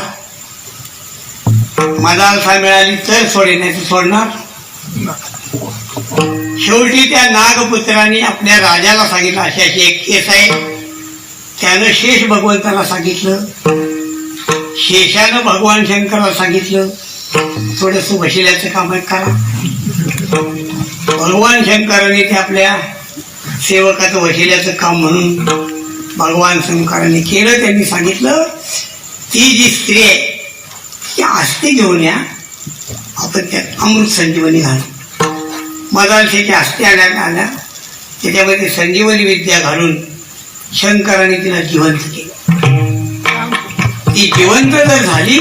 मदालसा मिळाली तर सोडे, नाही तर सोडणार. शेवटी त्या नागपुत्राने आपल्या राजाला सांगितलं, अशी अशी एक केस आहे. त्यानं शेष भगवंताला सांगितलं. शेषानं भगवान शंकराला सांगितलं, थोडंसं वशिल्याचं काम करा. भगवान शंकराने ते आपल्या सेवकाचं वशिल्याचं काम म्हणून भगवान शंकराने केलं. त्यांनी सांगितलं, ती जी स्त्री आहे ती आस्ती घेऊन या, आपण त्यात अमृत संजीवनी घालू. मदालशेची आस्ती आणण्यात आल्या. त्याच्यामध्ये संजीवनी विद्या घालून शंकराने तिला जिवंत केलं. ती जिवंत जर झाली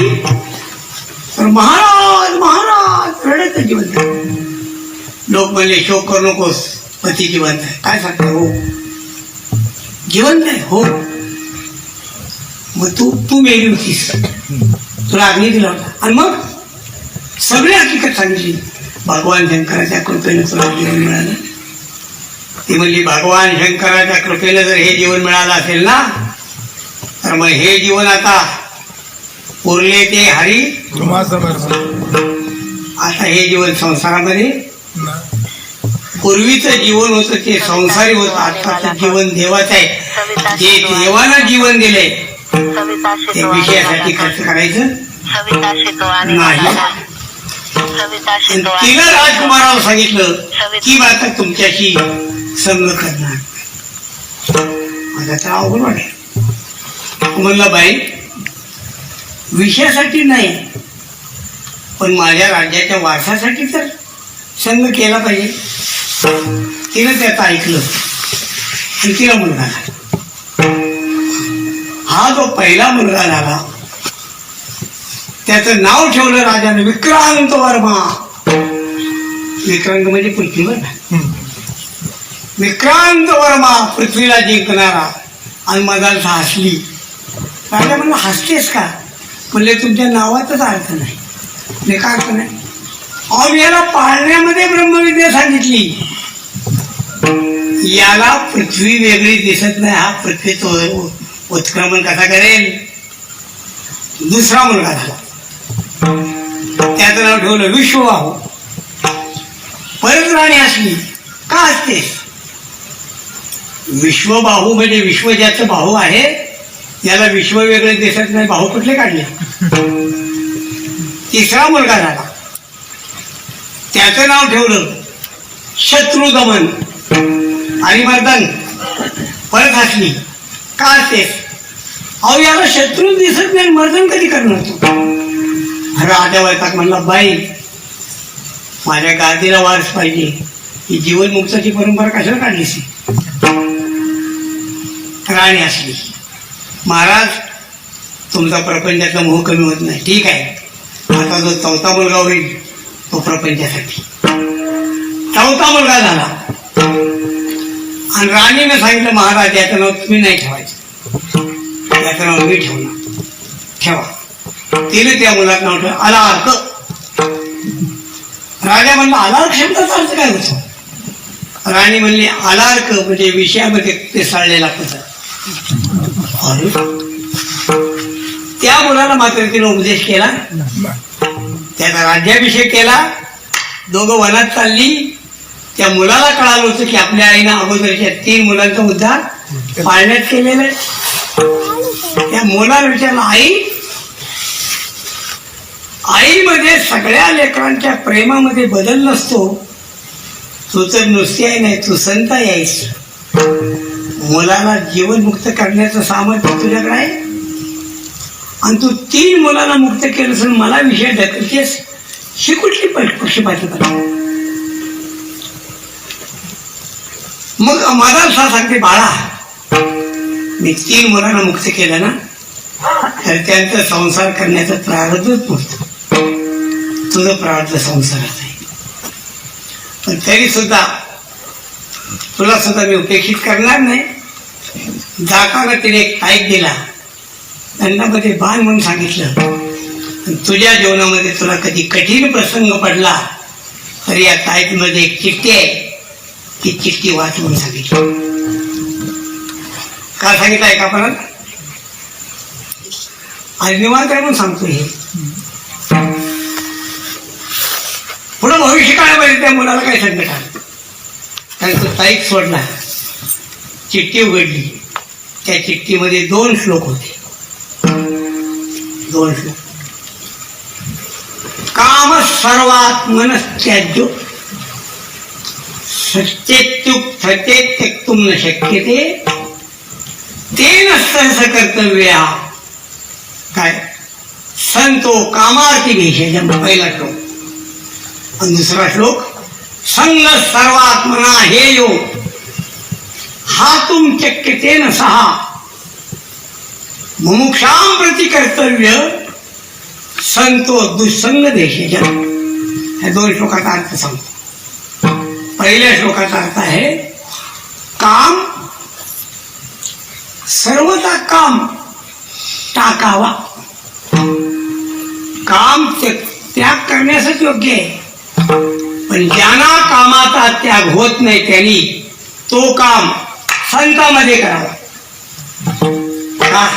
तर महाराज महाराज रडत जिवंत. लोक म्हणले, शोक करू नकोस, पती जिवंत आहे. काय सांगता? हो जिवंत आहे. हो, मग तू मेली होतीस, तुला अग्नी दिला होता, आणि मग सगळी हकीकत सांगितली. भगवान शंकराच्या कृपेने तुला जीवन मिळालं. ती म्हणली, भगवान शंकराच्या कृपेने जर हे जीवन मिळालं असेल ना, तर मग हे जीवन आता उरले ते हरी. आता हे जीवन संसारामध्ये, पूर्वीचं जीवन होतं ते संसारी होतं. आताचं जीवन देवाचं आहे. जे देवानं जीवन दिलंय ते विषयासाठी खर्च करायचं नाही. तिला राजकुमाराला सांगितलं की आता तुमच्याशी संग करणार. माझा तर अवघड वाटेल. म्हणलं, बाई विषयासाठी नाही, पण माझ्या राज्याच्या वारसासाठी तर संग केला पाहिजे. तिनं त्याचं ऐकलं आणि तिला मुलगा झाला. हा जो पहिला मुलगा झाला त्याचं नाव ठेवलं राजाने विक्रांत वर्मा. विक्रांत म्हणजे पृथ्वीवर. विक्रांत वर्मा पृथ्वीला जिंकणारा आणि मदालसा हसली. राजा म्हणला हसतेस का? म्हणले तुमच्या नावातच अर्थ नाही. म्हणजे काय अर्थ नाही? अहो याला पाळण्यामध्ये ब्रह्मविद्या सांगितली. याला पृथ्वी वेगळी दिसत नाही. हा पृथ्वीचं उत्क्रमण कसा करेल? दुसरा मुलगा झाला. त्याचं नाव ठेवलं विश्वबाहू. परत राणी असली. का असतेस? विश्वबाहू म्हणजे विश्व ज्याचं बाहू आहे याला विश्व वेगळे दिसत नाही. बाहू कुठले काढले? तिसरा मुलगा झाला. त्याचं नाव ठेवलं शत्रुदमन आणि मर्दन. परत हसली. का असतेस? अहो याला शत्रू दिसत नाही. मर्दन कधी करणार तू? राजा वैताग म्हणला बाई माझ्या गादीला वारस पाहिजे. ही जीवनमुक्ताची परंपरा कशाला काढलीस? राणी असली. महाराज तुमचा प्रपंचाचा मोह कमी होत नाही. ठीक आहे, आता जो चौथा मुलगा होईल तो प्रपंचासाठी. चौथा मुलगा झाला आणि राणीने सांगितलं महाराज याचं नाव तुम्ही नाही ठेवायचं, याचं नाव मी ठेवणार. ठेवा. तिने त्या मुलाचं नाव ठेवलं अलार्क. राजा म्हणला अलार्क शब्दाचा अर्थ काय होतो? राणी म्हणली अलार्क म्हणजे विषयामध्ये पिसाळलेला पदार्थ. त्या मुलाला मात्र तिने उपदेश केला. त्याचा राज्याभिषेक केला. दोघं वनात चालली. त्या मुलाला कळालं होतं की आपल्या आईनं अगोदरच्या 3 मुलांचा उद्धार पाळण्यात केलेला आहे. त्या मुलाला विचारलं आईमध्ये सगळ्या लेकरांच्या प्रेमामध्ये बदल नसतो. तू तर नुसती आई नाही, तू संत आहेस. मुलाला जीवनमुक्त करण्याचं सामर्थ्य तुझ्याकडे आहे आणि तू 3 मुलांना मुक्त केलं असून मला विषय ढकलतेस. ही कुठली पक्षपाती? मग मदालसा सांगते बाळा मी 3 मुलांना मुक्त केलं ना तर त्यांचा संसार करण्याचं प्रारब्धच नव्हतं. तुझं प्रारब्ध संसाराचं आहे. पण तरी सुद्धा तुला सुद्धा मी उपेक्षित करणार नाही. जाताना तिने एक टाईप दिला. दंडामध्ये बाण म्हणून सांगितलं तुझ्या जीवनामध्ये तुला कधी कठीण प्रसंग पडला तर या टाईपमध्ये एक चिठ्ठी आहे, ती चिठ्ठी वाच म्हणून सांगितलं. का सांगितलं आहे का आपण? आणि निवांत काय म्हणून सांगतो. हे पुढं भविष्य काळामध्ये त्या मुलाला काय संकट आलं. कारण तो ताईक सोडला. चिठ्ठी उघडली. त्या चिठ्ठीमध्ये 2 श्लोक होते. 2 श्लोक. काम सर्वात मनस्त्याज्यो सत्यत्युक् सत्ये त्यक्तुम न शक्यते तेन सहस कर्तव्या. काय? संतो कामार्थी भेषजम. पहिला श्लोक. आणि दुसरा श्लोक संग सर्वात्मना हेयो हातुम शक्यतेन सहा मुमुक्षाम प्रति कर्तव्य संतो दुःसंग देशजन. ह्या 2 श्लोकाचा अर्थ सांगतो. पहिल्या श्लोकाचा अर्थ आहे काम सर्वता काम टाकावा. काम त्याग करण्यासाठी योग्य आहे. पण ज्यांना कामाचा त्याग होत नाही त्यांनी तो काम संतामध्ये करावा. का?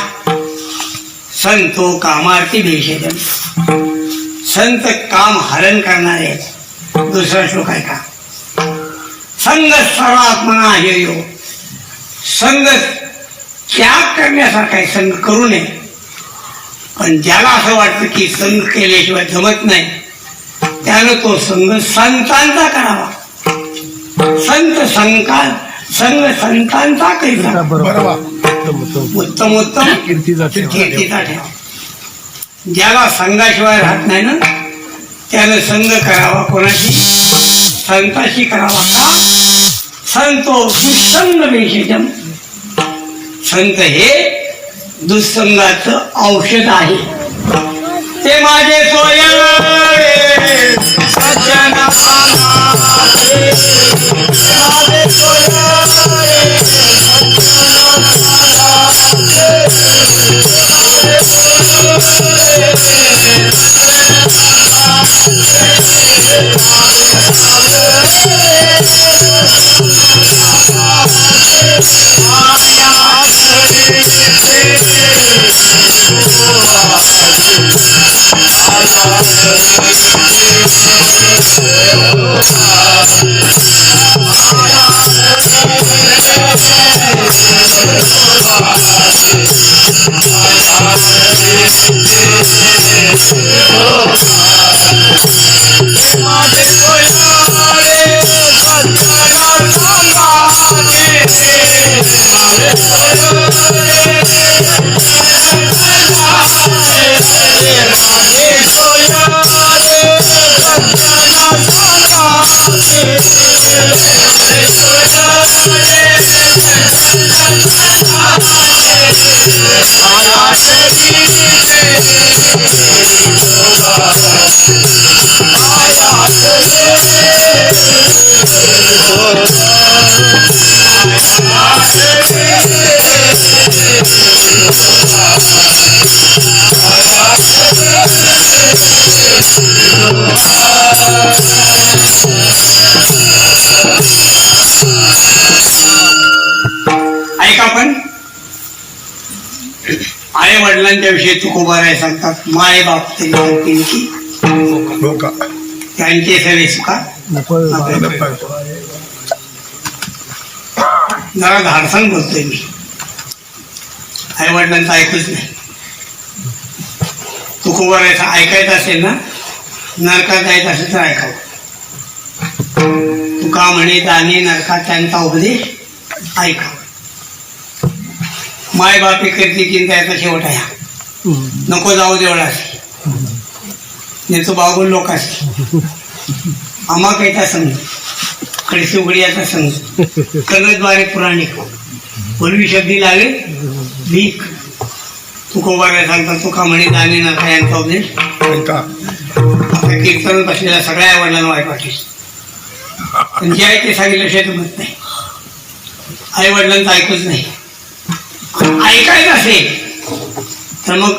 संतो कामार्थी भेषजन. संत काम हरण करणारे आहेत. दुसरा श्लोक आहे का? संग सर्वात्मना हेयो. संग त्याग करण्यासारखा आहे. संग करू नये. पण ज्याला असं वाटतं की संग केल्याशिवाय जमत नाही त्यानं तो संग संतांचा करावा. संत संग संतांचा करीता. उत्तमोत्तम कीर्तीचा ठेवा. ज्याला संघाशिवाय राहत नाही ना त्यानं संघ करावा. कोणाशी? संताशी करावा. का? संतो दुःसंग भेषजम. संत हे दुःसंगाचं औषध आहे. ते माझे सोयरे सज्जन ऐका पण आई वडिलांच्या विषयी तुकोबाराय सांगतात, माय बाप ते की त्यांचे सगळे सुखा जरा धाडसाण बोलतोय मी. आई वडिलांचं ऐकूच नाही. तुकोबारायचं ऐकायचं असेल ना, नरकात जायचं असेल तर ऐकावं. तुका म्हणे आणि नरकात त्यांचा उपदेश ऐकावं. माय बापे करते चिंता याचा शेवट आहे. नको जाऊ देवळाशी, नेतो बागुल लोकाशी, आम्हा काहीचा संघ कडशी उघडी याचा संघ कर्णद्वारे पुराणिक पूर्वी शब्दी लागे भीक. तुकोबाराय सांगतात, तुका म्हणे जाणे नका यांचा उपदेश कीर्तन बसलेल्या सगळ्या आई वडिलांना वाईट वाटेल. पण जे आहे ते सांगितल्याशिवाय जमत नाही. आई वडिलांचं ऐकूच नाही. ऐकायचं असेल तर मग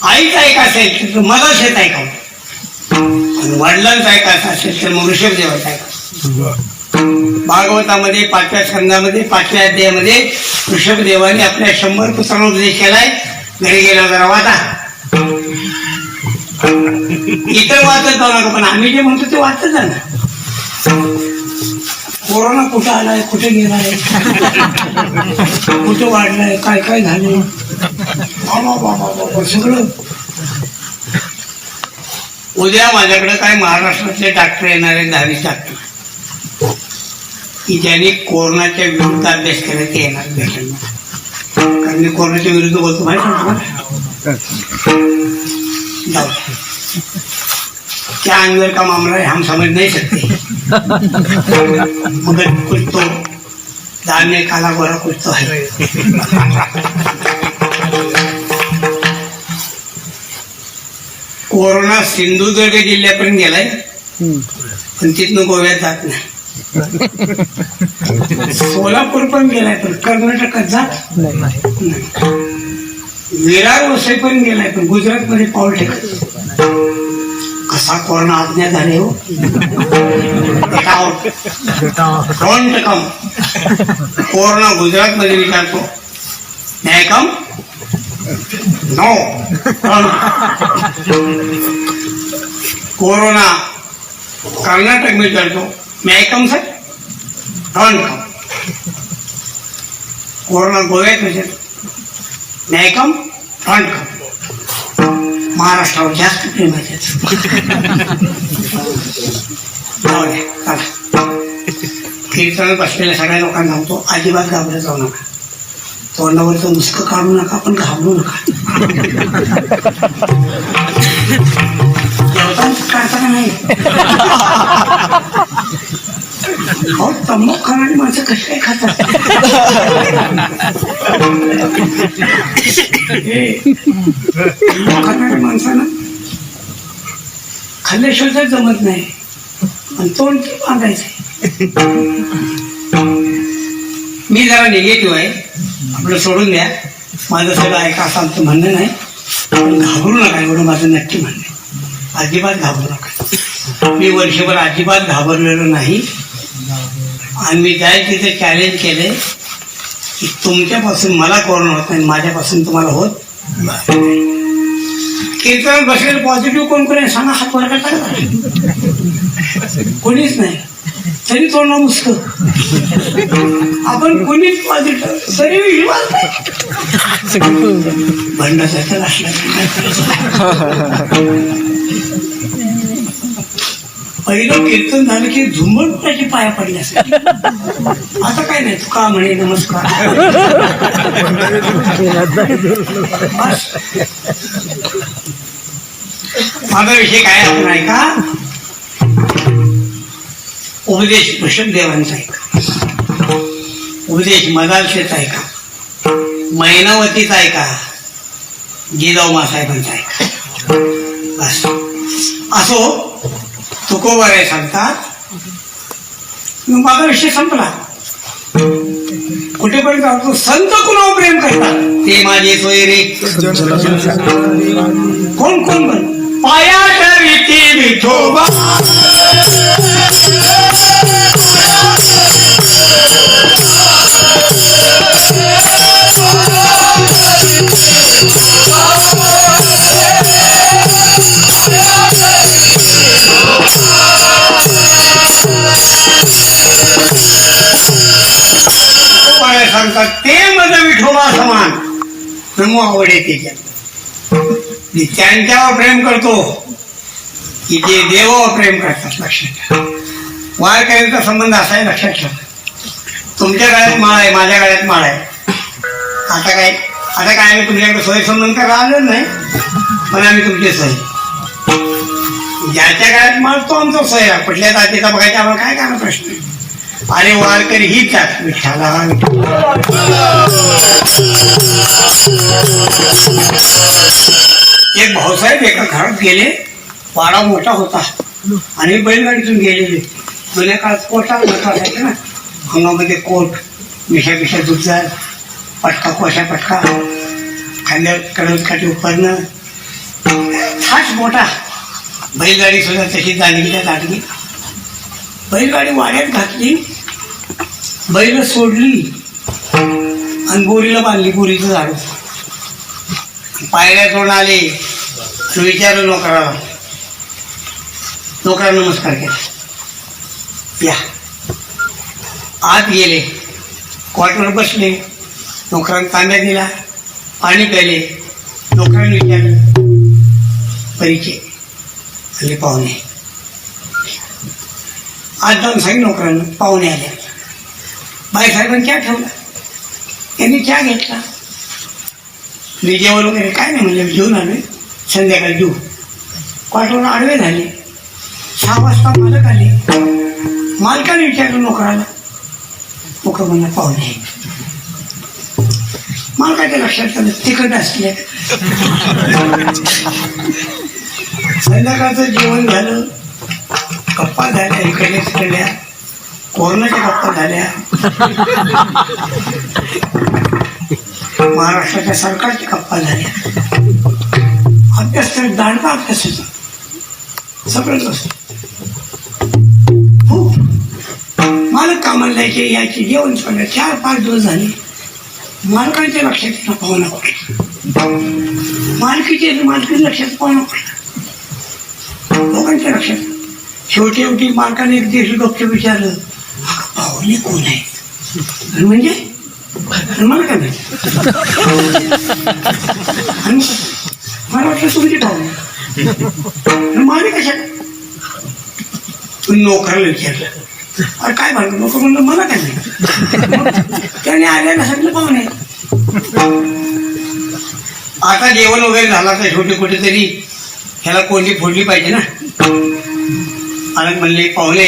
आईच ऐका असेल तर माझा शेत ऐकावं, आणि वडिलांचं ऐकायचं असेल तर मग ऋषभदेवाचं ऐकावं. भागवतामध्ये 5व्या स्कंदामध्ये 5व्या अध्यायामध्ये ऋषभदेवाने आपल्या 100 पुत्रांना उपदेश केलाय. घरी गेल्यावर जरा वाचा. इतर वाचत जाऊ नका, पण आम्ही जे म्हणतो ते वाचत जा ना. कोरोना कुठं आलाय, कुठे गेलाय, कुठं वाढलाय, काय काय झालंय, बाबा बाबा बाबा सगळं. उद्या माझ्याकडे काय महाराष्ट्रातले डॉक्टर येणार आहेत, 10 डॉक्टर, की ज्यांनी कोरोनाच्या विरुद्ध अभ्यास केला ते येणार भेटेल. कारण मी कोरोनाच्या विरुद्ध बोलतो माहिती ना. जाऊ क्या अंदर का मामला है हम समझ नहीं सकते, मगर कुछ तो दाने काला गोरा कुछ तो है. कोरोना सिंधुदुर्ग जिल्ह्यापर्यंत गेलाय, पण तिथनं गोव्यात जात नाही. सोलापूर पण गेलाय, पण कर्नाटकात जात नाही. विरार वसईपर्यंत गेलाय, पण गुजरात मध्ये पाऊल टेकत. कसा कोरोना आज्ञा झाले हो. Don't come. कोरोना गुजरात मध्ये विचारतो, नाही कम नो. कोरोना कर्नाटक में विचारतो, मैं कम सर डोंट कम. कोरोना गोव्यात विचारतो, मैं कम डोंट कम. महाराष्ट्रावर जास्त प्रेम आहे कीर्तनात बसलेल्या सगळ्या लोकांना सांगतो, अजिबात घाबरत जाऊ नका. तोंडावरचं मुस्क काढू नका, पण घाबरू नका. काढताना नाही. अहो, तंबाखू खाणारी माणसं कशी काय खातात. खाणाऱ्या माणसानं खाल्ल्याशिवाय जमत नाही. आणि तोंड ते बांधायचं. मी जरा निगेटिव्ह आहे, आपलं सोडून द्या. माझं सगळं ऐका असं आमचं म्हणणं नाही, पण घाबरू नका एवढं माझं नक्की म्हणणं आहे. अजिबात घाबरू नका. मी वर्षभर अजिबात घाबरलेलो नाही. आणि मी जाय तिथे चॅलेंज केले की तुमच्यापासून मला कोरोना होत नाही, माझ्यापासून तुम्हाला होत नाही. कीर्तनात बसलेलं पॉझिटिव्ह कोण कोण आहे सांगा, हात वर करता. कोणीच नाही, तरी तोंड मुसक. आपण कोणीच पॉझिटिव्ह तरी विश्वास भंडाचा असला. पहिलं कीर्तन झालं की झुंबड त्याची पाया पडल्यासाठी. आता काय नाही, तू का म्हणे नमस्कार. बस. माझा विषय काय आपण ऐका. उपदेश वृषभदेवांचा ऐका, उपदेश मदालशेचा ऐका, मैनावतीचा ऐका, जिजाऊ साहेबांचा ऐका. बस. असो तुकोबाराय सांगतात. मग माझा विषय संपला. कुठेपर्यंत जातो. संत कुणावर प्रेम करतात ते माझे सोयरे. कोण कोण पण पाया विठी विठोबा. सांगतात ते मज विठोबा समान. नमो आवडे त्याच्यात. मी त्यांच्यावर प्रेम करतो की जे देवावर प्रेम करतात. लक्षात ठेवा. वारकऱ्यांचा संबंध असा आहे, लक्षात ठेवा. तुमच्या गळ्यात माळ आहे, माझ्या गळ्यात माळ आहे. आता काय आम्ही तुमच्याकडे सोय संबंध करायला आलेलो नाही, पण आम्ही तुमची सोय. ज्याच्या गळ्यात माळ तो आमचा सोय आहे. कुठल्या जातीचा बघायचा आम्हाला काय कारण प्रश्न. अरे वारकरी हीच जात विठ्ठला. एक भाऊसाहेब एका घरात गेले. वाडा मोठा होता आणि बैलगाडीतून गेलेले. जुन्या काळात कोटा मोठा असायचा ना, अंगामध्ये कोट, मिशा दुधदार, पटका कोशा पटका, खांद्यावर कडवकाठी उपरणं, हाच मोठा. बैलगाडी सुद्धा तशी दांडगीला दाटली. बैलगाडी वाड्यात घातली, बैल सोडली आणि बोरीला बांधली. बोरीचं झाड. पायऱ्या तोंड आले. विचारलं नोकराला. नोकराला नमस्कार केला. या आत गेले. क्वार्टर बसले. नोकरांना तांब्या दिला, पाणी प्याले. नोकरांनी विचारलं परिचय. आले पाहुणे. आज जाऊन सांगितलं नोकरांना पाहुणे आले. बाईसाहेबांनी चहा ठेवला. त्यांनी चहा घेतला. मी जेवण वगैरे काय नाही म्हणलं, जेवून आलोय, संध्याकाळी जेऊ. क्वार्टरवर आडवे झाले. 6 वाजता मालक आले. मालकाने विचारलं नोकराला. नोकर म्हणला पाहुणे. मालकाच्या लक्षात आलं तिखट असले. संध्याकाळचं जेवण झालं. गप्पा झाल्या इकडल्या तिकडल्या. कोरोनाच्या गप्पा झाल्या. महाराष्ट्राच्या सरकारच्या गप्पा झाल्या. अभ्यास तर दांडका अभ्यास होता. सगळंच असतं. हो मालक कामाला यायचे जेवण सगळं. 4-5 दिवस झाले. मालकांच्या लक्षात येणं पाहुणा कुठला. मालकीचे लक्षात पाहुणा कुठला. लोकांच्या लक्षात. शेवटी मालकाने एक दिवशी डॉक्टर विचारलं पाहुणे कोण आहे म्हणजे मला काय माहिती. मला वाटलं तुमची पाहुणे. माले कशा. नोकराला विचारलं अरे काय भांडलं. नोकर म्हणलं मला काय माहिती. त्याने आल्याला सांगितलं पाहुणे. आता जेवण वगैरे झाला तर शेवटी कुठेतरी ह्याला कोणती फोडली पाहिजे ना. आणि म्हणले पाहुणे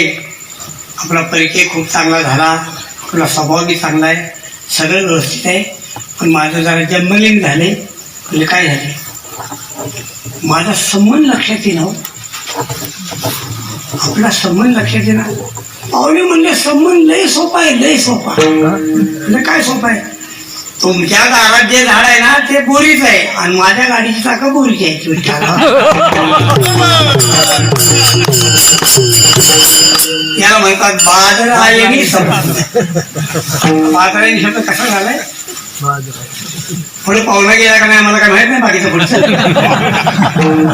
आपला परिचय खूप चांगला झाला, आपला स्वभाव बी चांगला आहे, सगळं व्यवस्थित आहे, पण माझं जरा जन्मलिंग झाले. म्हणजे काय झाले माझा संबंध लक्षात येईना. आपला संबंध लक्षात ये ना. पाहुणे म्हणले संबंध लय सोपा आहे, लय सोपा. म्हणजे काय सोपा आहे? तुमच्या दारात जे झाड आहे ना ते बोरीच आहे आणि माझ्या गाडीची चाकं बोरीची आहे. याला म्हणतात बादरायणी संबंध. बादरायणी शब्द कसा झालाय? पुढे पाहुणा गेला का नाही मला काय माहित नाही बाकीचं पुढचं.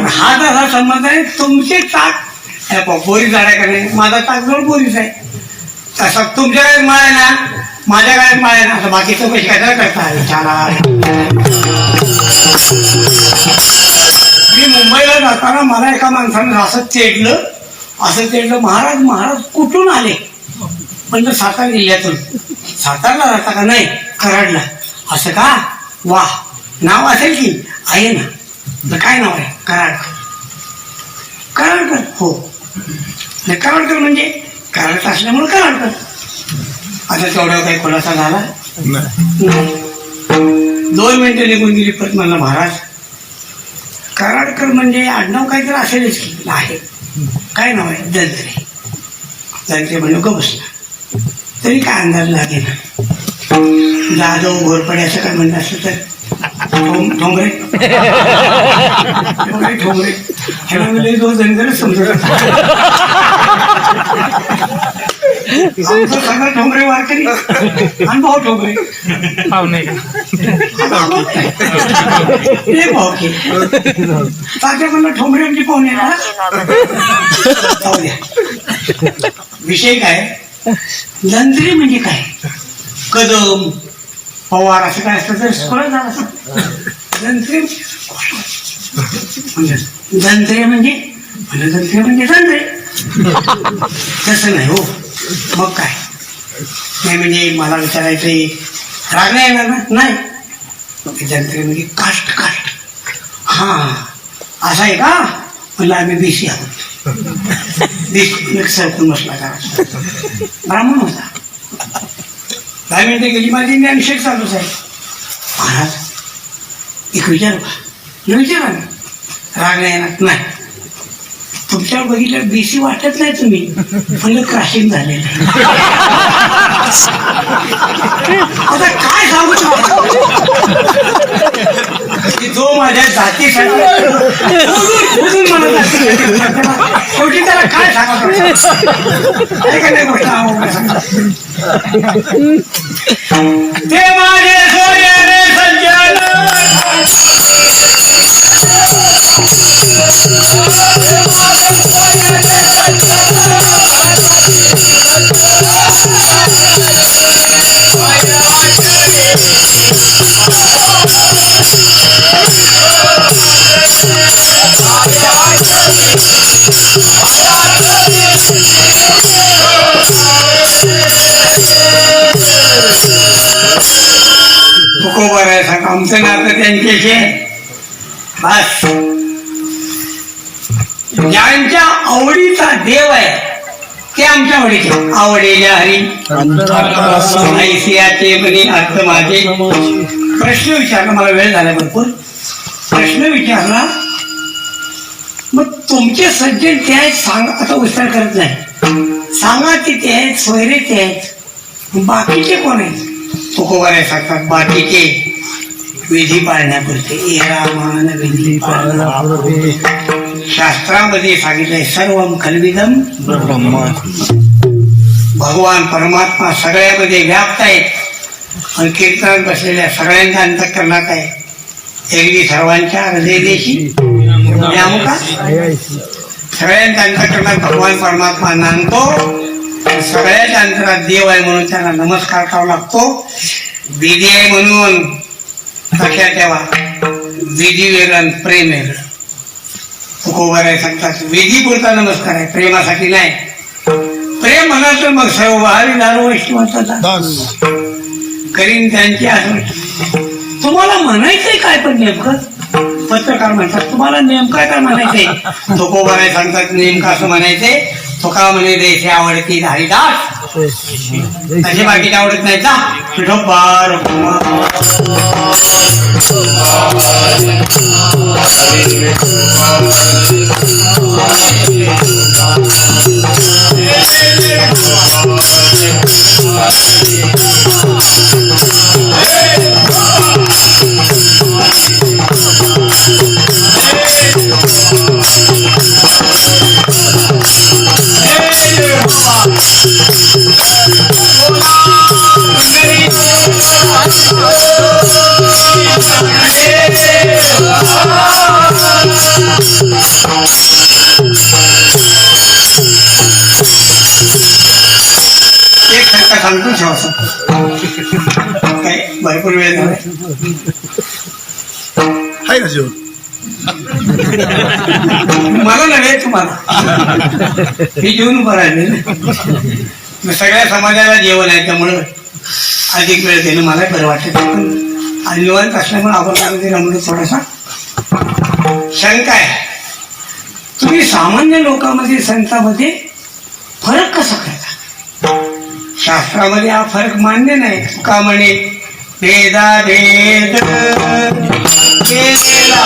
हा तसा संबंध आहे. तुमचे चाक बोरी झाड आहे का नाही, माझा चाक जवळ बोरीच आहे. तसा तुमच्या गाड्यात माळ आहे ना, माझ्या गाड्यात माळ आहे ना, असं बाकीचं पैसे काय करता विचारा. मी मुंबईला जाताना मला एका माणसानं असं चेडलं महाराज महाराज कुठून आले? म्हणजे सातारा जिल्ह्यातून. सातारला जाता का? नाही, कराडला. असं का? वा, नाव असेल की आहे ना. तर काय नाव आहे? कराडकर. कराडकर? हो. नाही, कराडकर म्हणजे कराड असल्यामुळे कराडकर. आता तेवढ्या काही खुलासा झाला नाही. 2 मिनिटं निघून गेली परत मला महाराज कराडकर म्हणजे आडनाव काहीतरी असेलच की. आहे. काय नाव आहे? दंत्रे. दंत्रे म्हणून ग बसला. तरी काय अंदाज लागे ना. जाधव घोरपडे असं काय म्हणलं असतं तर ठोंबरे ठोंबरे ह्याला म्हणजे 2 जण समजत. सगळं ठोंबरे वारकरी आणि भाऊ ठोंबरे ते भाऊ की तात्या म्हणलं ठोंबरे आमची पाहुणे जाऊ द्या. विषय काय? दंत्री म्हणजे काय? कदम पवार असं काय असतं तर स्कॉलर झाला असं. दंत्रे दंत्रे म्हणजे दंत्रे म्हणजे दंत्रे तसं नाही हो. मग काय नाही म्हणजे मला विचारायचंय राग नाही येणार ना? नाही. दंत्रे म्हणजे कास्ट कास्ट. हा असं आहे का? म्हणलं आम्ही बीसी आहोत. बीसी सरकून बसला का? ब्राह्मण होता. 10 मिनिटं गेली माझी ज्ञानशेक चालूच आहे. महाराज एक विचारू का? विचारा ना. राग नाही येणार? नाही. तुमच्यावर बघितलं बीसी वाटत नाही तुम्ही, म्हणजे क्रॅशिंग झालेलं. आता काय सांगू की जो माझ्या जातीसाठी शेवटी त्याला काय सांगा का नाही गोष्ट ते माझे सोयरे सज्जन तुकोबर आहे सांग आमचं नातं त्यांच्याशी बस. ज्यांच्या आवडीचा देव आहे ते आमच्या आवडीचे. आवडीच्या हरी ऐसियाचे म्हणे अर्थ माझे. प्रश्न विचारला, मला वेळ झाला भरपूर. प्रश्न विचारला मग तुमचे सज्जन ते आहेत सांगा. आता विस्तार करत नाही. सांगा ते आहेत, सोयरे ते आहेत. बाकीचे कोण आहेत? तुकोबर आहे सांगतात बाकीचे विधी पाळण्यापुरते. एरामान विधी शास्त्रामध्ये सांगितलंय सर्वम खलविदम भगवान परमात्मा सगळ्यामध्ये व्याप्त आहेत आणि कीर्तनात बसलेल्या सगळ्यांच्या अंतःकरणात आहे. एरवी सर्वांच्या हृदयदेशी नेमका सगळ्यांच्या अंतःकरणात भगवान परमात्मा नांदतो. सगळ्याच्या अंतरात देव आहे म्हणून त्यांना नमस्कार करावा लागतो. विधी आहे म्हणून लक्षात ठेवा. विधी वेगळं प्रेम वेगळं. तुकोबर आहे सांगतात विधी पुरता नमस्कार आहे, प्रेमासाठी नाही. प्रेम म्हणाल तर मग सर्व वाहरी दारू वैष्णवाचा करीन त्यांची असं. तुम्हाला म्हणायचंय काय पण नेमकं? पत्रकार म्हणतात तुम्हाला नेमकं काय म्हणायचंय? तुकोबर आहे सांगतात नेमकं असं म्हणायचंय. तुका म्हणे देशे आवडती हरिदास अशी बाकीची आवडत नाही का विठोबा रखुमा. एक टक्का सांगतो शेवटचा काय भरपूर वेळ झाला आहे ना जेवण मला नव्हे तुम्हाला मी जेवून उभं राहिले ना. सगळ्या समाजाला जेवण आहे त्यामुळं अधिक वेळ देणं मला बरं वाटत पण आज निवांत असल्यामुळे आपण रमलो थोडासा शंका आहे. तुम्ही सामान्य लोकांमध्ये संतांमध्ये फरक कसा करता. शास्त्रामध्ये हा फरक मान्य नाही. तुका म्हणे भेदा भेद केला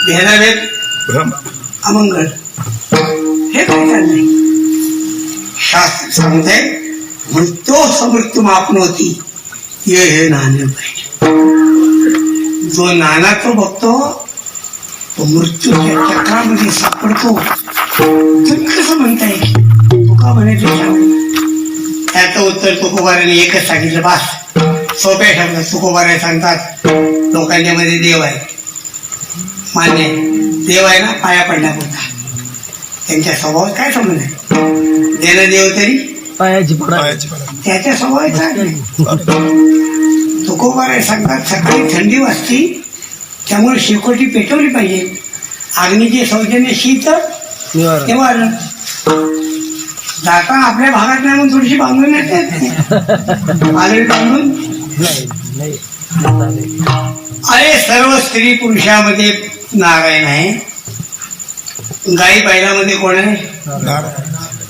भेदाभेद भ्रम अमंगल हे काय चाललंय. शास्त्र सांगते मृत्यू समृत्यू मापनोती हे नाणे पाहिजे. जो नाना तो बघतो तो मृत्यूच्या चक्रामध्ये सापडतो. तुम्ही कसं म्हणताय तुका म्हणे त्याचं उत्तर तुकोबाराने एकच सांगितलं. बास सोप्या शब्दात तुकोबारा सांगतात लोकांच्या मध्ये देव आहे मान्य आहे. देव आहे ना पाया पडण्यापुरता. त्यांच्या स्वभावात काय संबंध आहे. देणं देव तरी पायाची त्याच्या स्वभावात काय नाही. तुकोबाराय सांगतात सकाळी थंडी वाजती त्यामुळे शेकोटी पेटवली पाहिजे. अग्नीचे सौजन्य शीत निवारण. जाता आपल्या भागात नाही म्हणून थोडीशी बांधून येते आले बांधून. अरे सर्व स्त्री पुरुषामध्ये नारायण आहे. गाई बैलामध्ये कोण आहे.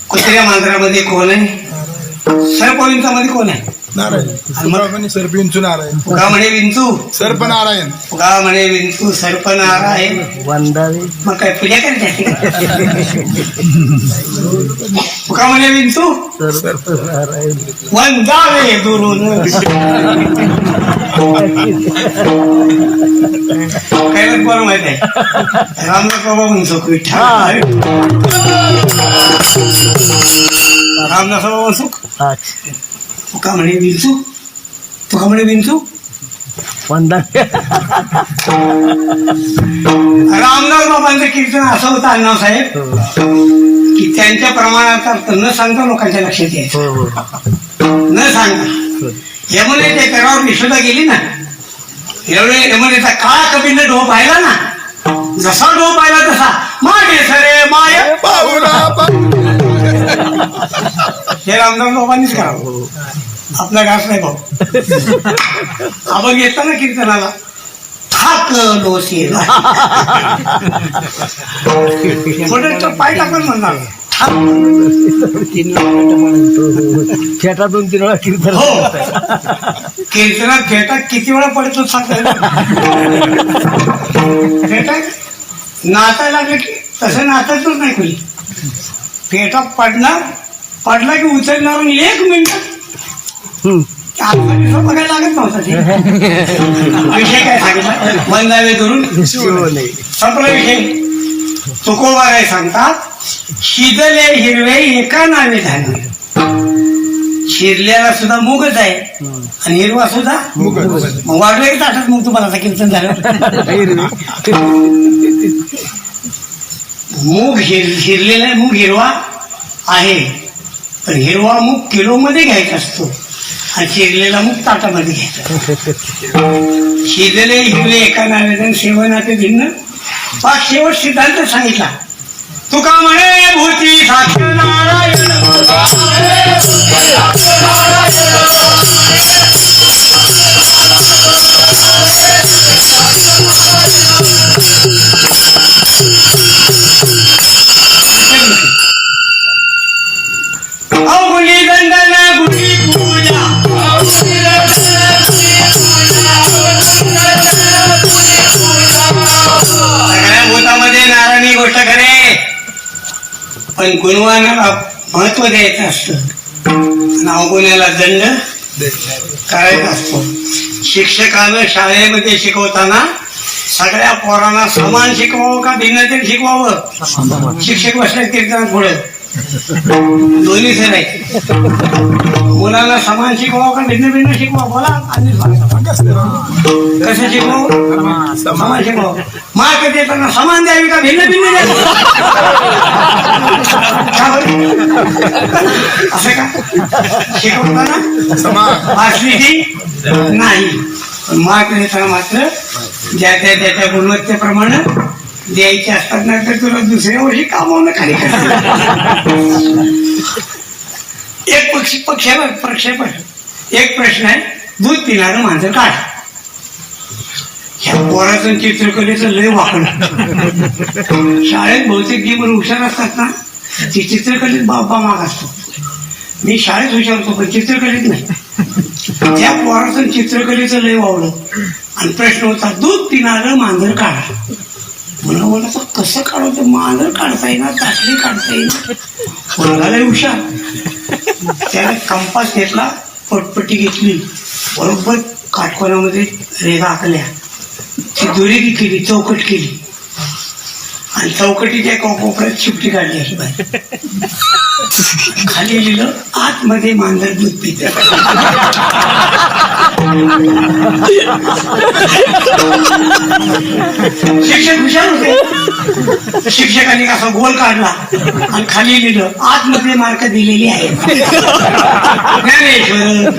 कुत्र्या मांजरामध्ये कोण आहे. सर्पविंचामध्ये कोण आहे. सर्प विंचू नारायण. फुगा म्हणे विंचू सर्प नारायण. फुगा म्हणे विंचू सर्प नारायण. मग काय पूजा करायची. फुगा म्हणे विंचू सर्प नारायण. वंदावे दुरून काय बरं माहित आहे. रामदास बाबा म्हणतो विठ्ठल रामदास बाबा म्हणतो तुका म्हणे विंचू तुका म्हणे विंचू. रामदास बाबांचं कीर्तन असं होतं अण्णासाहेब की त्यांच्या प्रमाणात अर्थ न सांगता लोकांच्या लक्षात यायचं. न सांगता यमुनेच्या करावर यशोदा गेली ना. यमुनेचा काळा कबीरने ढो पाहिला ना. जसा ढो पाहिला तसा मागे सरे माय हे रामदास बाबांनीच करावं, आपला घास नाही भाऊ. आपण येतो ना कीर्तनाला, थाकलो सेवा थोडं पाय टाकून म्हणणार खेटा 2-3 वेळा कीर्तन. हो, कीर्तनात फेटा किती वेळा पडतो सांगता. फेटा नाचायला लागलं की तसं नाचायचंच नाही कोणी. फेटा पडला की उचलणार 1 मिनिट बघायला लागत नव्हता ते. विषय काय सांगितला, वंदावे करून संपला विषय. तुकोबा काय सांगतात, शिजले हिरवे एका नावे धान्य. शिरल्याला सुद्धा मूगच आहे आणि हिरवा सुद्धा मूग. मग वाढलं की ताटात मग तुम्हाला आता कीर्तन झालं. मूग शिरलेला आहे, मूग हिरवा आहे, पण हिरवा मूग किलो मध्ये घ्यायचा असतो आणि शिरलेला मूग ताटामध्ये घ्यायचा. शिजले हिरवे एका नावे सेवनाचे भिन्न. पाच शेवट सिद्धांत सांगितला. तुका म्हणे भूती साक्ष नारायण, अवघुली दंडन गुढी पूजा, सगळ्या भूतामध्ये नारायणी गोष्ट खरे, पण गुणवानाला महत्व द्यायचं असतं, अवगुण्याला दंड करायचा असतो. शिक्षकानं शाळेमध्ये शिकवताना सगळ्या पोरांना समान शिकवावं का भिन्नतेत शिकवावं? शिक्षक बसले कीर्तनात पुढे दोन्ही सर आहेत. मुलांना समान शिकवावं का भिन्न भिन्न शिकवावं? बोला आणि कसं शिकवावं? समान शिकवावं. मार्क देताना समान द्यावी का भिन्न भिन्न द्यावी? असं का शिकवताना समान वाचली नाही, मार्क देताना मात्र ज्याच्या गुणवत्तेप्रमाणे द्यायचे असतात, नाही तर तुला दुसऱ्या वर्षी कामावून खाली एक प्रक्षेपण. एक प्रश्न आहे, दूध पिणारं मांजर काढ. ह्या पोराचं चित्रकलेचं लय वाकडं. शाळेत बहुतेक जी बरं हुशार असतात ना, ती चित्रकलेत बाबा माग असतो. मी शाळेत हुशार होतो पण चित्रकलेत नाही. त्या पोराचं चित्रकलेचं लय वावलं आणि प्रश्न होता, दूध पिणारं मांजर काढा. मला कसं काढायचं? मांजर काढता येणार, ताटली काढता येणार. मुलगा लय हुशार. त्याने कंपास घेतला, पटपटी घेतली, बरोबर काटकोनामध्ये रेगा आखल्या, ती दुरेगी केली, चौकट केली आणि चौकटीच्या एका कोपऱ्यात शिपटी काढली अशी बाहेर. खाली लिहिलं, आतमध्ये मांजर दूध पिते. शिक्षक हुशार होते. शिक्षकांनी असा गोल काढला आणि खाली लिहिलं, आतमध्ये मार्क दिलेली आहे. ज्ञानेश्वर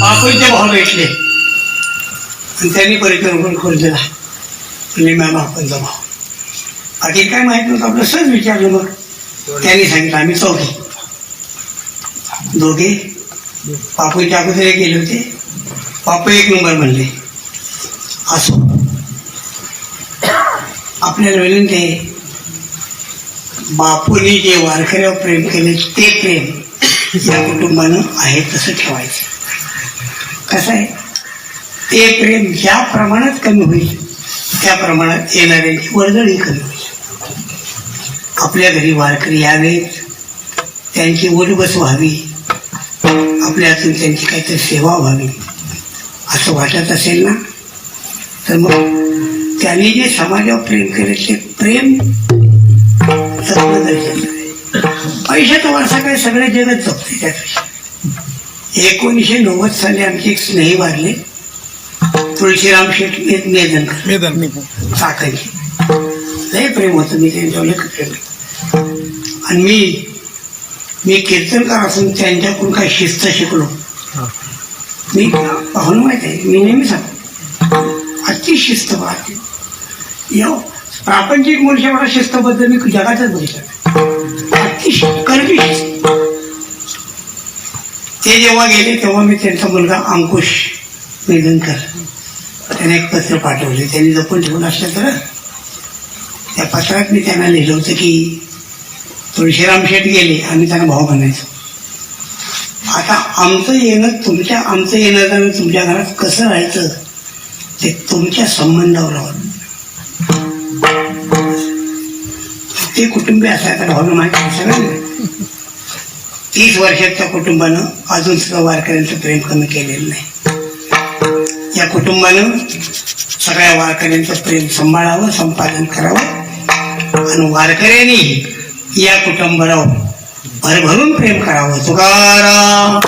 बापूंचे भाऊ भेटले आणि त्यांनी परिक्रम खोल दिला. म्हणजे मॅम बापूंचा भाऊ. बाकी काय माहित नव्हतं, आपलं सहज विचारलं. मग त्यांनी सांगितलं आम्ही दोघे बापूंच्या अगोदर गेले होते. बापू 1 नंबर म्हणले. असो, आपल्याला विनंती आहे, बापूंनी जे वारकऱ्यावर प्रेम केले ते प्रेम या कुटुंबानं आहे तसं ठेवायचं. कसं आहे, ते प्रेम ज्या प्रमाणात कमी होईल त्या प्रमाणात येणाऱ्यांची वर्दळही कमी होईल. आपल्या घरी वारकरी यावेत, त्यांची ओढबस व्हावी, आपल्या हातून त्यांची काहीतरी सेवा व्हावी असं वाटत असेल ना, तर मग त्यांनी जे समाजावर प्रेम केले ते प्रेम जपणं गरजेचं आहे. पैशाचा वारसा काय सगळे जगत जपते. त्यापेक्षा 1990 साली आमचे एक स्नेही वारले, तुळशीराम शेठ मेदनकर चाकणचे. लय प्रेम होतं, मी त्यांच्यावर लय प्रेम केलं. आणि मी कीर्तनकार असून त्यांच्याकडून काही शिस्त शिकलो. मी पाहून माहिती आहे, मी नेहमी सांगतो अति शिस्त पाहते. प्रापंचिक मनुष्यावर शिस्तबद्दल मी जगातच बघितलं, अति कडकी शिस्त. ते जेव्हा गेले तेव्हा मी त्यांचा मुलगा अंकुश मेदनकर त्याने एक पत्र पाठवले. त्यांनी जपून ठेवून असलं तर त्या पत्रात मी त्यांना लिहिलं होतं की तुळशीराम शेठ गेले, आम्ही त्यांना भाऊ म्हणायचो. आता आमचं येणं जाणं तुमच्या घरात कसं राहायचं ते तुमच्या संबंधावर अवलंबून. ते कुटुंबीय असायचं भावना माहिती सगळ्यांना. 30 वर्षात त्या कुटुंबानं अजून सुद्धा वारकऱ्यांचं प्रेम कमी केलेलं नाही. या कुटुंबानं सगळ्या वारकऱ्यांचं प्रेम सांभाळावं, संपादन करावं आणि वारकऱ्यांनी या कुटुंबावर भरभरून प्रेम करावं. तुकाराम.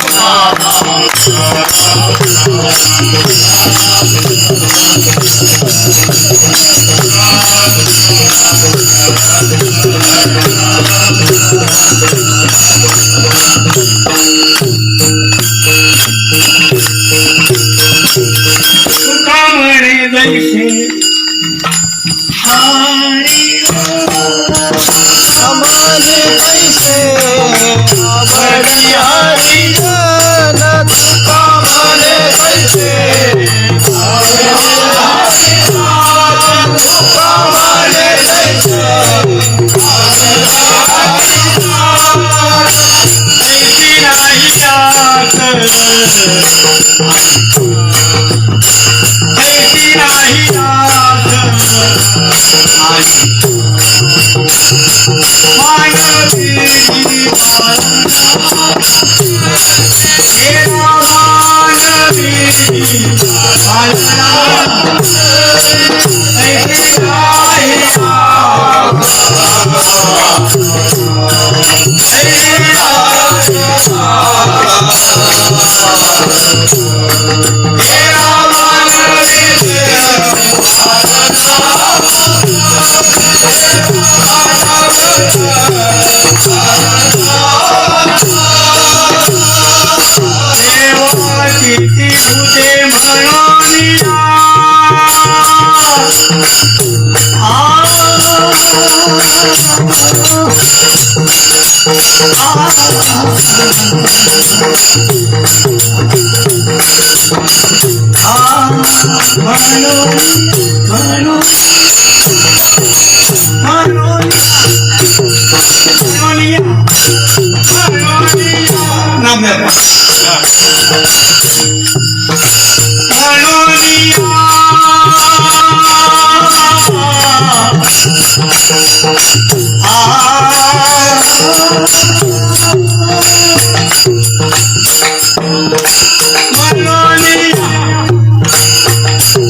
तुका म्हणे जैसे समाने कैसे आवडी हरी जन तुका म्हणे कैसे तुका म्हणे कैसे ऐसी नाही जात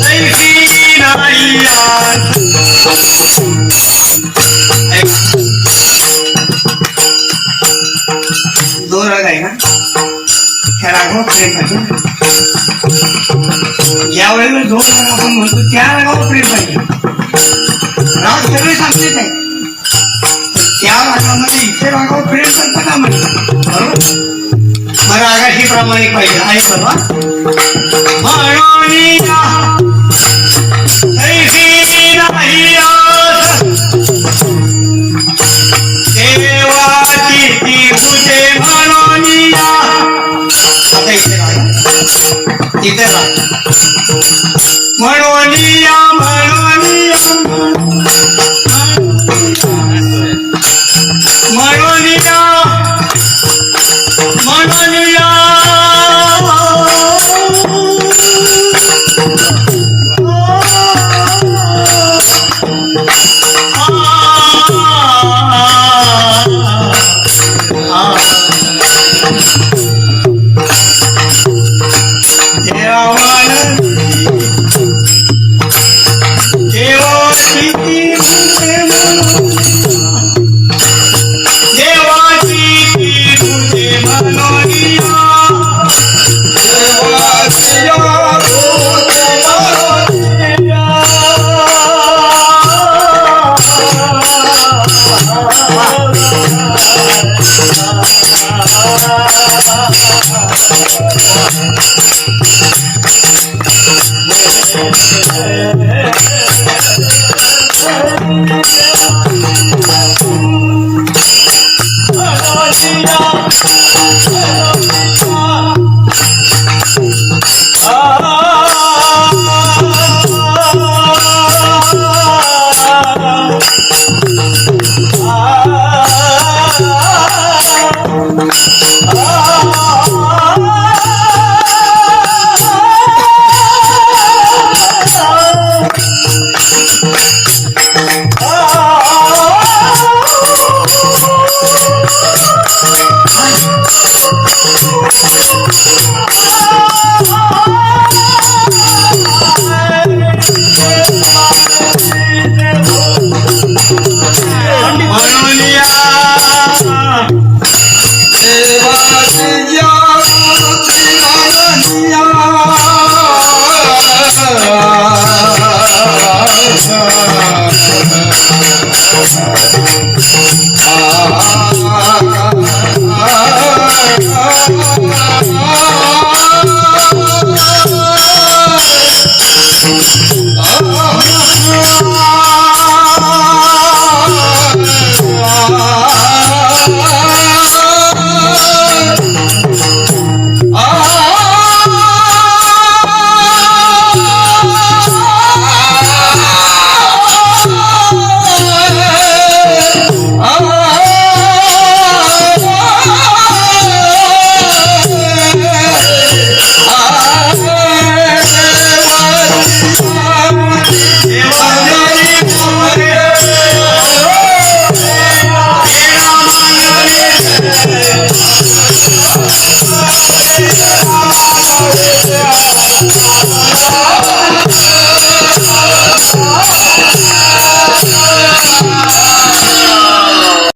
ऐसी नाही जात दोन राग आहे ना त्या रागावर प्रेम पाहिजे. ज्या वेळेला दोन राग आपण म्हणतो त्या रागावर प्रेम पाहिजे. राग सगळे सांगतेच आहे, त्या रागामध्ये इथे रागावर प्रेम करता का म्हणजे बरोबर. मग रागाशी प्रामाणिक पाहिजे आहे बरोबर. इथे म्हणूनिया म्हणूनिया म्हणूनिया म्हणूनिया देवाची तुझे मनोनिया Ah